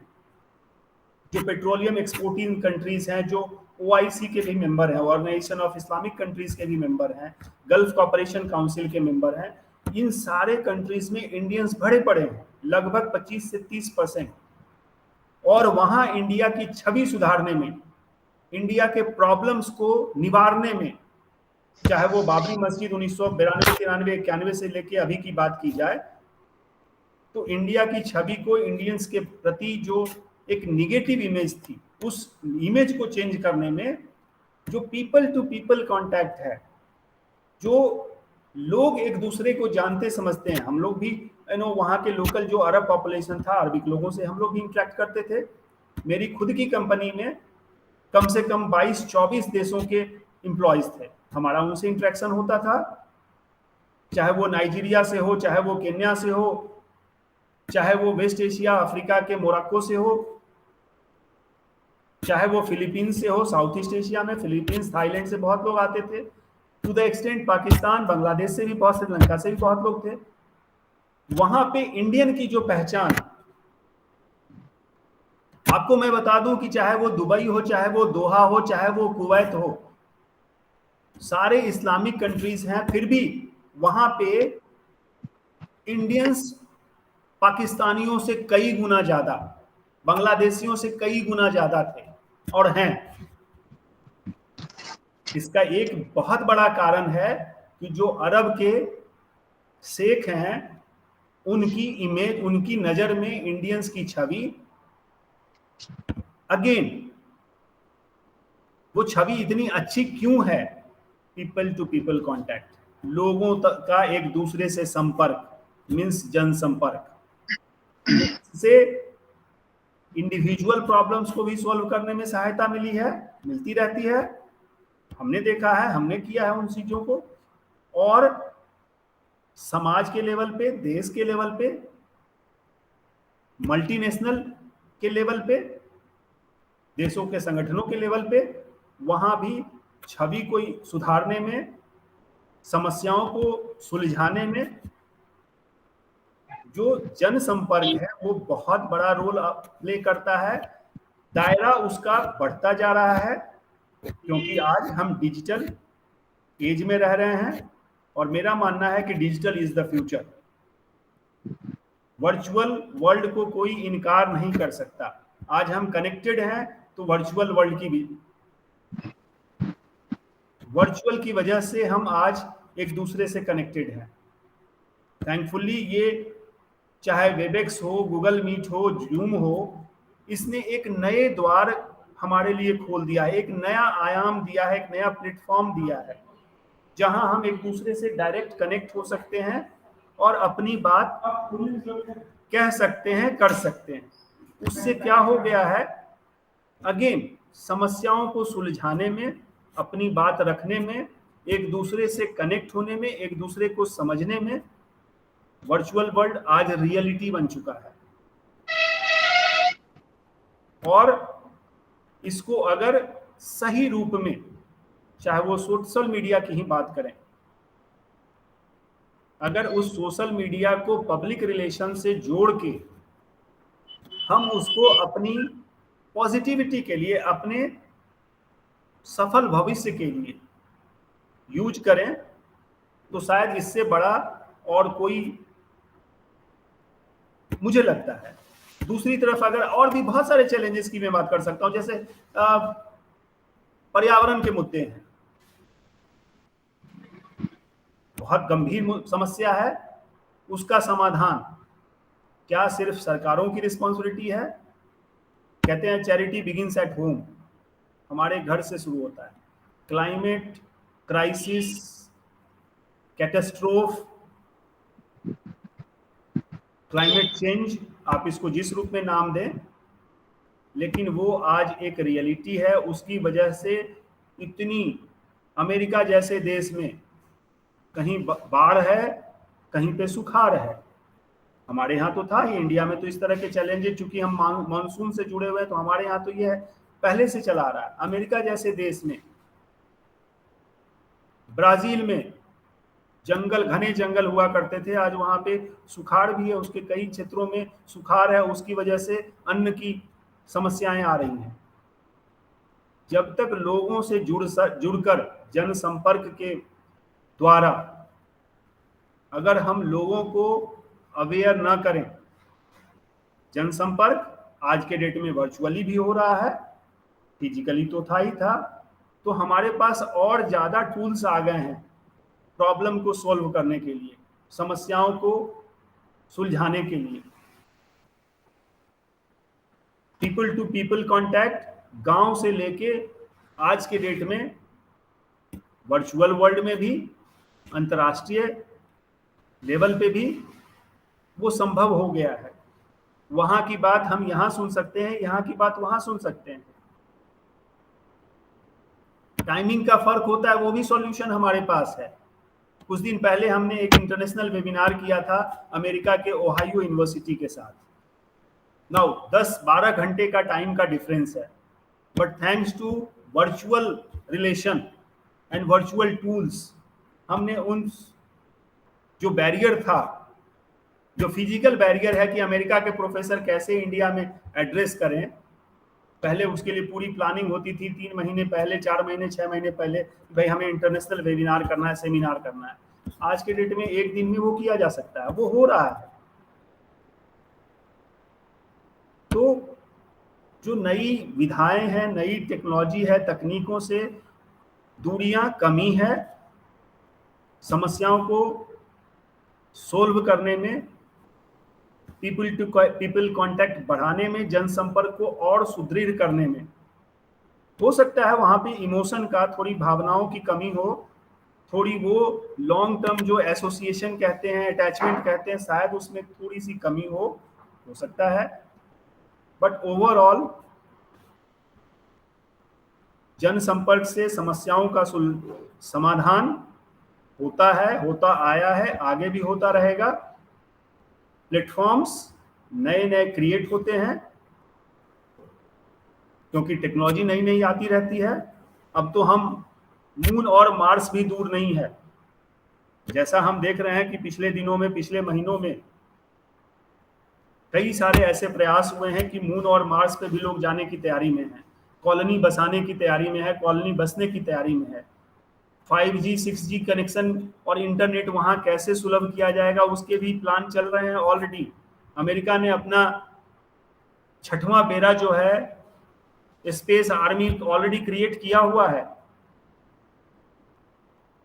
जो पेट्रोलियम एक्सपोर्टिंग कंट्रीज हैं, जो ओआईसी के भी मेंबर हैं, ऑर्गेनाइजेशन ऑफ इस्लामिक कंट्रीज के भी मेंबर हैं, गल्फ कॉपरेशन काउंसिल के मेंबर हैं, इन सारे कंट्रीज में इंडियंस भरे पड़े हैं, लगभग 25 से 30%। और वहां इंडिया की छवि सुधारने में, इंडिया के प्रॉब्लम्स को निवारने में, चाहे वो बाबरी मस्जिद 1992, 93, 91 से लेके अभी की बात की जाए, तो इंडिया की छवि को, इंडियंस के प्रति जो एक निगेटिव इमेज थी, उस इमेज को चेंज करने में जो पीपल टू पीपल कांटेक्ट है, जो लोग एक दूसरे को जानते समझते हैं, हम लोग भी वहाँ के लोकल जो अरब पॉपुलेशन था, अरबिक लोगों से हम लोग भी इंटरेक्ट करते थे। मेरी खुद की कंपनी में कम से कम 22-24 देशों के एम्प्लॉयज थे, हमारा उनसे इंटरेक्शन होता था, चाहे वो नाइजीरिया से हो, चाहे वो केन्या से हो, चाहे वो वेस्ट एशिया अफ्रीका के मोरक्को से हो, चाहे वो फिलीपींस से हो, साउथ ईस्ट एशिया में फिलीपींस, थाईलैंड से बहुत लोग आते थे, to the extent Pakistan, Bangladesh से भी बहुत, श्रीलंका से भी बहुत लोग थे। वहां पे इंडियन की जो पहचान, आपको मैं बता दूं कि चाहे वो दुबई हो, चाहे वो दोहा हो, चाहे वो कुवैत हो, सारे इस्लामिक कंट्रीज हैं, फिर भी वहां पे इंडियंस पाकिस्तानियों से कई गुना ज्यादा, बांग्लादेशियों से कई गुना ज्यादा थे और हैं। इसका एक बहुत बड़ा कारण है कि जो अरब के शेख हैं, उनकी इमेज, उनकी नजर में इंडियंस की छवि, अगेन वो छवि इतनी अच्छी क्यों है? पीपल टू पीपल कांटेक्ट, लोगों तक का एक दूसरे से संपर्क, मीन्स जनसंपर्क, से इंडिविजुअल प्रॉब्लम्स को भी सॉल्व करने में सहायता मिली है, मिलती रहती है, हमने देखा है, हमने किया है उन चीजों को। और समाज के लेवल पे, देश के लेवल पे, मल्टीनेशनल के लेवल पे, देशों के संगठनों के लेवल पे, वहां भी छवि को सुधारने में, समस्याओं को सुलझाने में जो जनसंपर्क है वो बहुत बड़ा रोल प्ले करता है। दायरा उसका बढ़ता जा रहा है, क्योंकि आज हम डिजिटल एज में रह रहे हैं, और मेरा मानना है कि digital is the future. Virtual world को कोई इनकार नहीं कर सकता। आज हम कनेक्टेड हैं तो वर्चुअल वर्ल्ड की भी, वर्चुअल की वजह से हम आज एक दूसरे से कनेक्टेड हैं। थैंकफुली ये चाहे वेबएक्स हो, गूगल मीट हो, जूम हो, इसने एक नए द्वार हमारे लिए खोल दिया है, एक नया आयाम दिया है, एक नया प्लेटफॉर्म दिया है, जहां हम एक दूसरे से डायरेक्ट कनेक्ट हो सकते हैं और अपनी बात कह सकते हैं, कर सकते हैं। उससे क्या हो गया है, अगेन समस्याओं को सुलझाने में, अपनी बात रखने में, एक दूसरे से कनेक्ट होने में, एक दूसरे को समझने में, वर्चुअल वर्ल्ड आज रियलिटी बन चुका है। और इसको अगर सही रूप में, चाहे वो सोशल मीडिया की ही बात करें, अगर उस सोशल मीडिया को पब्लिक रिलेशन से जोड़ के हम उसको अपनी पॉजिटिविटी के लिए, अपने सफल भविष्य के लिए यूज करें, तो शायद इससे बड़ा और कोई, मुझे लगता है। दूसरी तरफ अगर और भी बहुत सारे चैलेंजेस की मैं बात कर सकता हूं, जैसे पर्यावरण के मुद्दे हैं, बहुत गंभीर समस्या है, उसका समाधान क्या सिर्फ सरकारों की रिस्पॉन्सिबिलिटी है? कहते हैं चैरिटी बिगिंस एट होम, हमारे घर से शुरू होता है। Climate crisis, catastrophe, climate change, आप इसको जिस रूप में नाम दें, लेकिन वो आज एक रियलिटी है। उसकी वजह से इतनी, अमेरिका जैसे देश में कहीं बाढ़ है, कहीं पे सुखाड़ है। हमारे यहाँ तो था ही, इंडिया में तो इस तरह के चैलेंजेस, चूंकि हम मानसून से जुड़े हुए हैं तो हमारे यहाँ तो ये पहले से चला आ रहा है। अमेरिका जैसे देश में, ब्राजील में जंगल, घने जंगल हुआ करते थे, आज वहां पे सुखाड़ भी है, उसके कई क्षेत्रों में सुखाड़ है, उसकी वजह से अन्न की समस्याएं आ रही हैं। जब तक लोगों से जुड़कर जनसंपर्क के द्वारा अगर हम लोगों को अवेयर ना करें, जनसंपर्क आज के डेट में वर्चुअली भी हो रहा है, फिजिकली तो था ही था, तो हमारे पास और ज्यादा टूल्स आ गए हैं प्रॉब्लम को सॉल्व करने के लिए, समस्याओं को सुलझाने के लिए। पीपल टू पीपल कांटेक्ट, गांव से लेके आज के डेट में वर्चुअल वर्ल्ड में भी, अंतर्राष्ट्रीय लेवल पे भी वो संभव हो गया है। वहां की बात हम यहां सुन सकते हैं, यहां की बात वहां सुन सकते हैं। टाइमिंग का फर्क होता है, वो भी सॉल्यूशन हमारे पास है। कुछ दिन पहले हमने एक इंटरनेशनल वेबिनार किया था अमेरिका के ओहायो यूनिवर्सिटी के साथ। नाउ 10-12 घंटे का टाइम का डिफरेंस है, but thanks to virtual relation and virtual tools, हमने उन जो बैरियर था, जो फिजिकल बैरियर है कि अमेरिका के प्रोफेसर कैसे इंडिया में एड्रेस करें, पहले उसके लिए पूरी प्लानिंग होती थी 3 महीने पहले, 4 महीने, 6 महीने पहले, भाई हमें इंटरनेशनल वेबिनार करना है, सेमिनार करना है। आज के डेट में एक दिन में वो किया जा सकता है, वो हो रहा है। तो जो नई विधाएं हैं, नई टेक्नोलॉजी है, तकनीकों से दूरियां कमी है, समस्याओं को सोल्व करने में, पीपल टू पीपल कांटेक्ट बढ़ाने में, जनसंपर्क को और सुदृढ़ करने में। हो सकता है वहां पे इमोशन का, थोड़ी भावनाओं की कमी हो, थोड़ी वो लॉन्ग टर्म जो एसोसिएशन कहते हैं, अटैचमेंट कहते हैं, शायद उसमें थोड़ी सी कमी हो सकता है। बट ओवरऑल जनसंपर्क से समस्याओं का समाधान होता है, होता आया है, आगे भी होता रहेगा। प्लेटफॉर्म्स नए नए क्रिएट होते हैं क्योंकि टेक्नोलॉजी नई नई आती रहती है। अब तो हम मून और मार्स भी दूर नहीं है, जैसा हम देख रहे हैं कि पिछले दिनों में, पिछले महीनों में कई सारे ऐसे प्रयास हुए हैं कि मून और मार्स पे भी लोग जाने की तैयारी में हैं, कॉलोनी बसाने की तैयारी में है, कॉलोनी बसने की तैयारी में है। 5G 6G कनेक्शन और इंटरनेट वहां कैसे सुलभ किया जाएगा, उसके भी प्लान चल रहे हैं ऑलरेडी। अमेरिका ने अपना 6वां बेड़ा जो है स्पेस आर्मी ऑलरेडी क्रिएट किया हुआ है।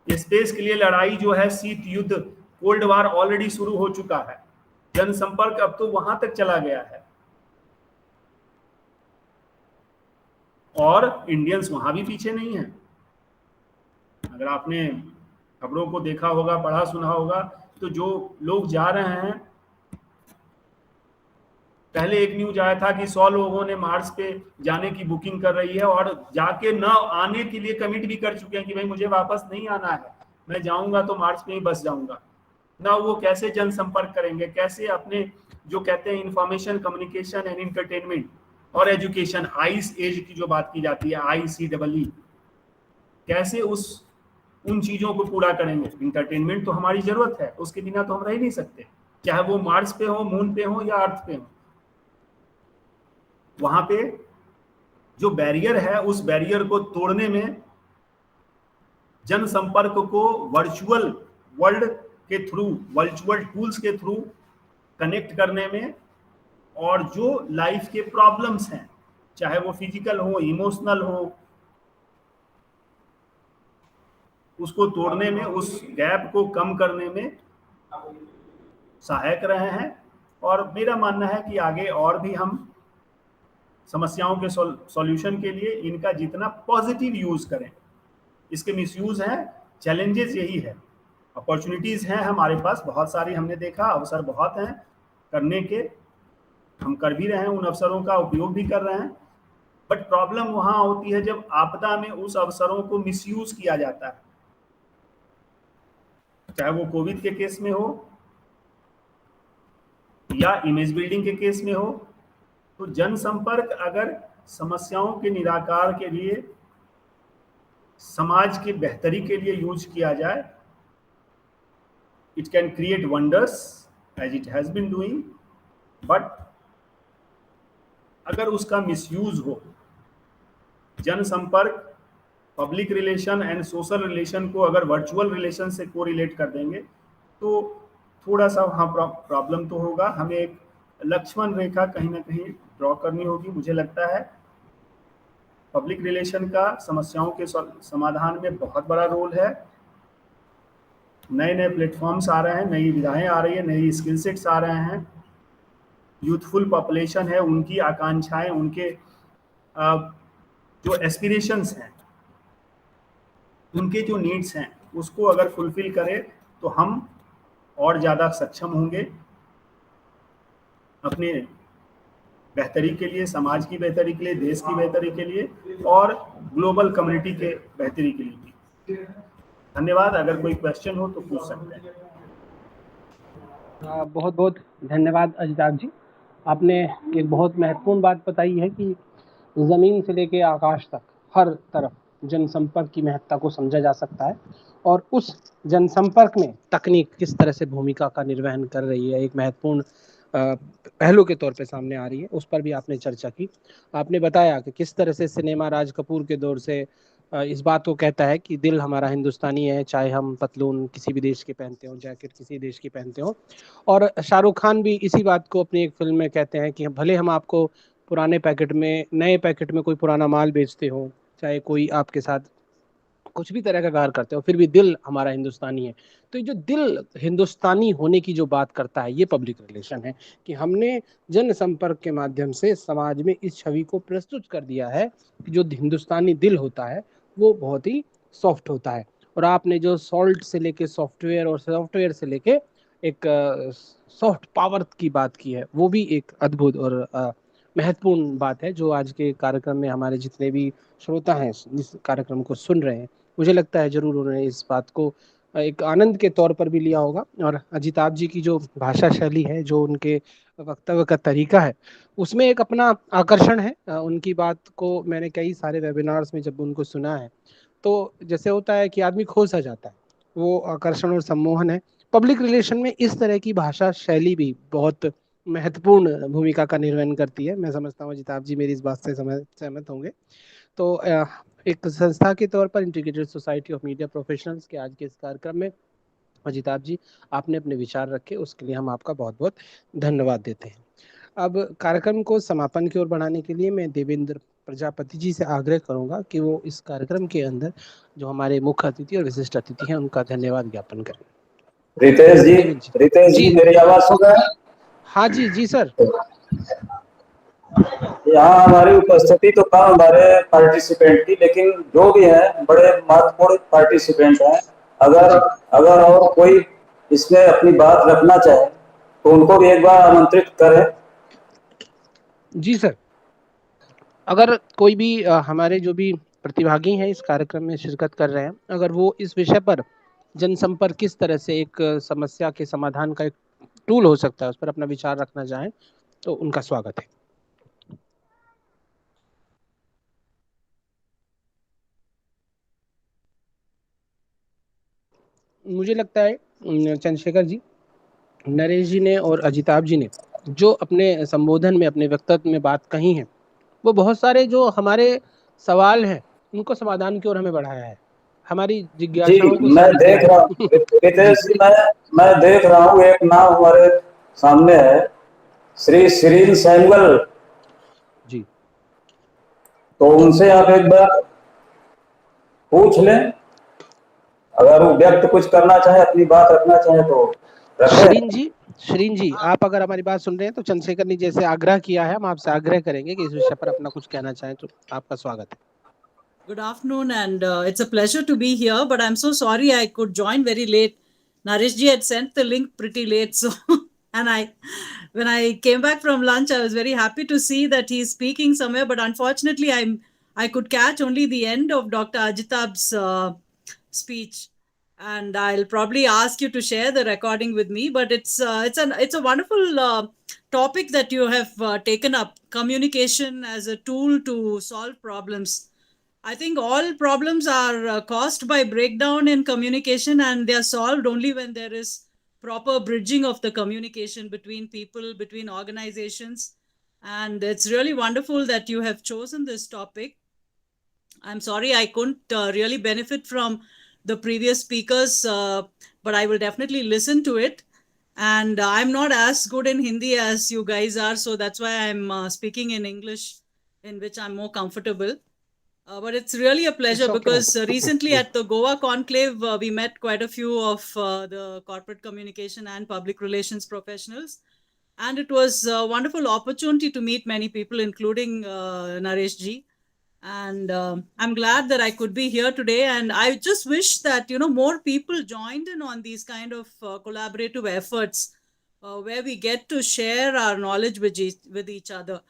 स्पेस के लिए लड़ाई जो है, शीत युद्ध, कोल्ड वार ऑलरेडी शुरू हो चुका है। जनसंपर्क अब तो वहां तक चला गया है और इंडियंस वहां भी पीछे नहीं है। अगर आपने खबरों को देखा होगा, पढ़ा सुना होगा, तो जो लोग जा रहे हैं, पहले एक न्यूज आया था कि 100 लोगों ने मार्स पे जाने की बुकिंग कर रही है और जाके न आने के लिए कमिट भी कर चुके हैं कि भाई मुझे वापस नहीं आना है, मैं जाऊंगा तो मार्स पे ही बस जाऊंगा। ना वो कैसे जनसंपर्क करेंगे, कैसे अपने जो कहते हैं इंफॉर्मेशन कम्युनिकेशन एंड इंटरटेनमेंट और एजुकेशन, आईस एज की जो बात की जाती है, ICEE, कैसे उन चीजों को पूरा करेंगे। इंटरटेनमेंट तो हमारी जरूरत है, उसके बिना तो हम रह नहीं सकते, चाहे वो मार्स पे हो, मून पे हो या अर्थ पे हो। वहां पे जो बैरियर है, उस बैरियर को तोड़ने में, जनसंपर्क को वर्चुअल वर्ल्ड के थ्रू, वर्चुअल टूल्स के थ्रू कनेक्ट करने में, और जो लाइफ के प्रॉब्लम्स हैं, चाहे वो फिजिकल हो, इमोशनल हो, उसको तोड़ने में, उस गैप को कम करने में सहायक रहे हैं। और मेरा मानना है कि आगे और भी हम समस्याओं के सॉल्यूशन के लिए इनका जितना पॉजिटिव यूज करें, इसके मिसयूज हैं चैलेंजेस यही है। अपॉर्चुनिटीज़ हैं हमारे पास बहुत सारी, हमने देखा अवसर बहुत हैं करने के, हम कर भी रहे हैं, उन अवसरों का उपयोग भी कर रहे हैं। बट प्रॉब्लम वहाँ होती है जब आपदा में उस अवसरों को मिसयूज किया जाता है, चाहे वो कोविड के केस में हो या इमेज बिल्डिंग के केस में हो। तो जनसंपर्क अगर समस्याओं के निराकार के लिए, समाज की बेहतरी के लिए यूज किया जाए, it can create wonders as it has been doing. But अगर उसका मिसयूज हो, जनसंपर्क, public relation and social relation को अगर वर्चुअल रिलेशन से कोरिलेट कर देंगे तो थोड़ा सा वहाँ प्रॉब्लम तो होगा। हमें एक लक्ष्मण रेखा कहीं ना कहीं ड्रॉ करनी होगी। मुझे लगता है पब्लिक रिलेशन का समस्याओं के समाधान में बहुत बड़ा रोल है। नए नए प्लेटफॉर्म्स आ रहे हैं, नई विधाएं आ रही है, नई स्किल सेट्स आ रहे हैं। यूथफुल पॉपुलेशन है, उनकी आकांक्षाएं, उनके जो एस्पिरेशंस हैं, उनके जो नीड्स हैं, उसको अगर फुलफिल करें तो हम और ज़्यादा सक्षम होंगे अपने बेहतरी के लिए, समाज की बेहतरी के लिए, देश की बेहतरी के लिए और ग्लोबल कम्युनिटी के बेहतरी के लिए भी। धन्यवाद। अगर कोई क्वेश्चन हो तो पूछ सकते हैं। बहुत बहुत धन्यवाद अजिताभ जी। आपने एक बहुत महत्वपूर्ण बात बताई है कि ज़मीन से लेकर आकाश तक हर तरफ जनसंपर्क की महत्ता को समझा जा सकता है और उस जनसंपर्क में तकनीक किस तरह से भूमिका का निर्वहन कर रही है, एक महत्वपूर्ण पहलू के तौर पे सामने आ रही है। उस पर भी आपने चर्चा की। आपने बताया कि किस तरह से सिनेमा राज कपूर के दौर से इस बात को कहता है कि दिल हमारा हिंदुस्तानी है, चाहे हम पतलून किसी भी देश के पहनते हो, जैकेट किसी देश की पहनते हो। और शाहरुख खान भी इसी बात को अपनी एक फिल्म में कहते हैं कि भले हम आपको पुराने पैकेट में, नए पैकेट में कोई पुराना माल बेचते हो, चाहे कोई आपके साथ कुछ भी तरह का कार्य करते हो, फिर भी दिल हमारा हिंदुस्तानी है। तो ये जो दिल हिंदुस्तानी होने की जो बात करता है, ये पब्लिक रिलेशन है कि हमने जनसंपर्क के माध्यम से समाज में इस छवि को प्रस्तुत कर दिया है कि जो हिंदुस्तानी दिल होता है वो बहुत ही सॉफ्ट होता है। और आपने जो सॉल्ट से लेके सॉफ्टवेयर और सॉफ्टवेयर से लेके एक सॉफ्ट पावर की बात की है, वो भी एक अद्भुत और महत्वपूर्ण बात है जो आज के कार्यक्रम में हमारे जितने भी श्रोता हैं इस कार्यक्रम को सुन रहे हैं, मुझे लगता है जरूर उन्होंने इस बात को एक आनंद के तौर पर भी लिया होगा। और अजिताभ जी की जो भाषा शैली है, जो उनके वक्तव्य का तरीका है, उसमें एक अपना आकर्षण है। उनकी बात को मैंने कई सारे वेबिनार्स में जब उनको सुना है तो जैसे होता है कि आदमी खो सा जाता है, वो आकर्षण और सम्मोहन है। पब्लिक रिलेशन में इस तरह की भाषा शैली भी बहुत महत्वपूर्ण भूमिका का निर्वहन करती है। मैं समझता हूँ अजिताभ जी मेरी इस बात से सहमत होंगे। तो एक संस्था के तौर पर integrated society of media professionals के आज के इस कार्यक्रम में अजिताभ जी आपने अपने विचार रखे, उसके लिए हम आपका बहुत बहुत धन्यवाद देते हैं। अब कार्यक्रम को समापन की ओर बढ़ाने के लिए मैं देवेंद्र प्रजापति जी से आग्रह करूंगा कि वो इस कार्यक्रम के अंदर जो हमारे मुख्य अतिथि और विशिष्ट अतिथि हैं उनका धन्यवाद ज्ञापन करें। रितेश जी मेरी आवाज सुन रहे हैं? हाँ जी सर। यहाँ हमारी उपस्थिति तो कम हमारे पार्टिसिपेंट की, लेकिन जो भी है बड़े महत्वपूर्ण पार्टिसिपेंट हैं। अगर और कोई इसमें अपनी बात रखना चाहे तो उनको भी एक बार आमंत्रित करें। जी सर, अगर कोई भी हमारे जो भी प्रतिभागी हैं इस कार्यक्रम में शिरकत कर रहे हैं, अगर वो इस विषय पर जनसंपर्क किस तरह से एक समस्या के समाधान का एक टूल हो सकता है उस पर अपना विचार रखना चाहें तो उनका स्वागत है। मुझे लगता है चंद्रशेखर जी, नरेश जी ने और अजिताभ जी ने जो अपने संबोधन में, अपने वक्तव्य में बात कही है, वो बहुत सारे जो हमारे सवाल हैं उनको समाधान की ओर हमें बढ़ाया है, हमारी जिज्ञासाओं को मैं देख रहा हूँ रितेश जी, मैं देख रहा हूँ एक नाम हमारे सामने है, श्री श्रीन सैमुअल जी। तो उनसे आप एक बार पूछ लें, अगर वो व्यक्त कुछ करना चाहे, अपनी बात रखना चाहे तो श्रीन जी आप अगर हमारी बात सुन रहे हैं तो चंद्रशेखर ने जैसे आग्रह किया है, हम आपसे आग्रह करेंगे कि इस विषय पर अपना कुछ कहना चाहें तो आपका स्वागत है। Good afternoon, and it's a pleasure to be here. But I'm so sorry I could join very late. Nareshji had sent the link pretty late, so and when I came back from lunch, I was very happy to see that he's speaking somewhere. But unfortunately, I could catch only the end of Dr. Ajitab's speech, and I'll probably ask you to share the recording with me. But it's a wonderful topic that you have taken up: communication as a tool to solve problems. I think all problems are caused by breakdown in communication, and they are solved only when there is proper bridging of the communication between people, between organizations. And it's really wonderful that you have chosen this topic. I'm sorry I couldn't really benefit from the previous speakers, but I will definitely listen to it. And I'm not as good in Hindi as you guys are, so that's why I'm speaking in English, in which I'm more comfortable. But it's really a pleasure It's okay. because recently at the Goa Conclave, we met quite a few of the corporate communication and public relations professionals. And it was a wonderful opportunity to meet many people, including Naresh ji. And I'm glad that I could be here today. And I just wish that, more people joined in on these kind of collaborative efforts where we get to share our knowledge with each other,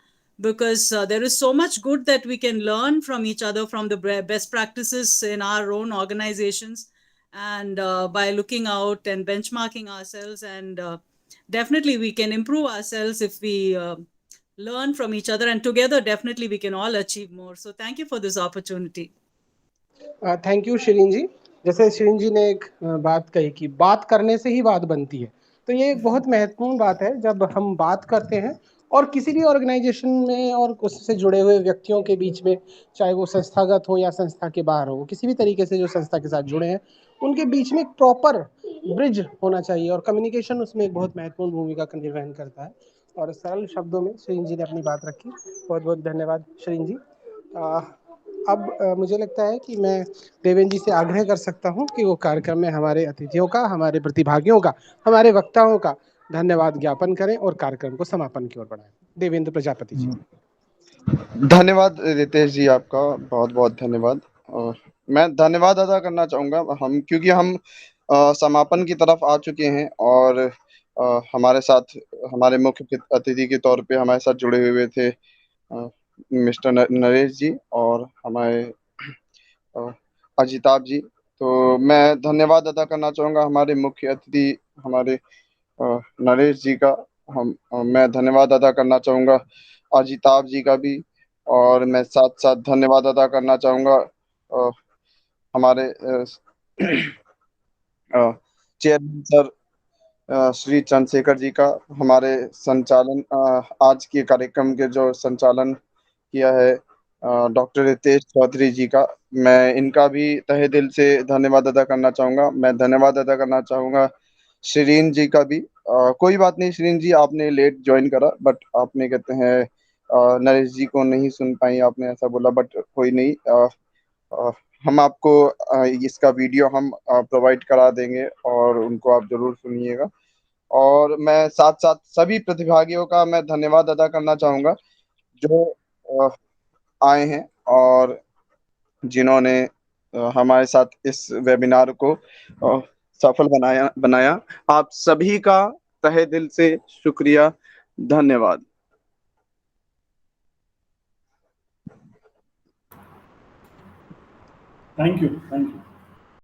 because there is so much good that we can learn from each other, from the best practices in our own organizations, and by looking out and benchmarking ourselves. And definitely we can improve ourselves if we learn from each other, and together definitely we can all achieve more. So thank you for this opportunity. Thank you Shireen ji. जैसे शिरीन जी ने एक बात कही कि बात करने से ही बात बनती है, तो ये एक बहुत महत्वपूर्ण बात है। जब हम बात करते हैं और किसी भी ऑर्गेनाइजेशन में और उससे जुड़े हुए व्यक्तियों के बीच में, चाहे वो संस्थागत हो या संस्था के बाहर हो, किसी भी तरीके से जो संस्था के साथ जुड़े हैं, उनके बीच में एक प्रॉपर ब्रिज होना चाहिए, और कम्युनिकेशन उसमें एक बहुत महत्वपूर्ण भूमिका का निर्वहन करता है। और सरल शब्दों में शिरीन जी ने अपनी बात रखी। बहुत बहुत धन्यवाद शिरीन जी। अब मुझे लगता है कि मैं देवेंद्र जी से आग्रह कर सकता हूं कि वो कार्यक्रम में हमारे अतिथियों का, हमारे प्रतिभागियों का, हमारे वक्ताओं का धन्यवाद ज्ञापन करें और कार्यक्रम को समापन की ओर बढ़ाएं। देवेंद्र प्रजापति जी। धन्यवाद रितेश जी, आपका बहुत बहुत धन्यवाद। और मैं धन्यवाद अदा करना चाहूँगा क्योंकि हम समापन की तरफ आ चुके हैं, और हमारे साथ हमारे मुख्य अतिथि के तौर पे हमारे साथ जुड़े हुए थे मिस्टर नरेश जी और हमारे अजिताभ जी। तो मैं धन्यवाद अदा करना चाहूँगा हमारे मुख्य अतिथि हमारे नरेश जी का। मैं धन्यवाद अदा करना चाहूँगा अजिताभ जी का भी, और मैं साथ साथ धन्यवाद अदा करना चाहूँगा हमारे चेयरमैन सर श्री चंद्रशेखर जी का, हमारे संचालन आज के कार्यक्रम के जो संचालन किया है डॉक्टर रितेश चौधरी जी का, मैं इनका भी तहे दिल से धन्यवाद अदा करना चाहूँगा। मैं धन्यवाद अदा करना चाहूँगा शिरीन जी का भी। कोई बात नहीं शिरीन जी, आपने लेट ज्वाइन करा, बट आपने कहते हैं नरेश जी को नहीं सुन पाई, आपने ऐसा बोला, बट कोई नहीं, हम आपको इसका वीडियो हम प्रोवाइड करा देंगे और उनको आप जरूर सुनिएगा। और मैं साथ साथ सभी प्रतिभागियों का मैं धन्यवाद अदा करना चाहूँगा जो आए हैं और जिन्होंने हमारे साथ इस वेबिनार को सफल बनाया। आप सभी का तहे दिल से शुक्रिया, धन्यवाद। Thank you.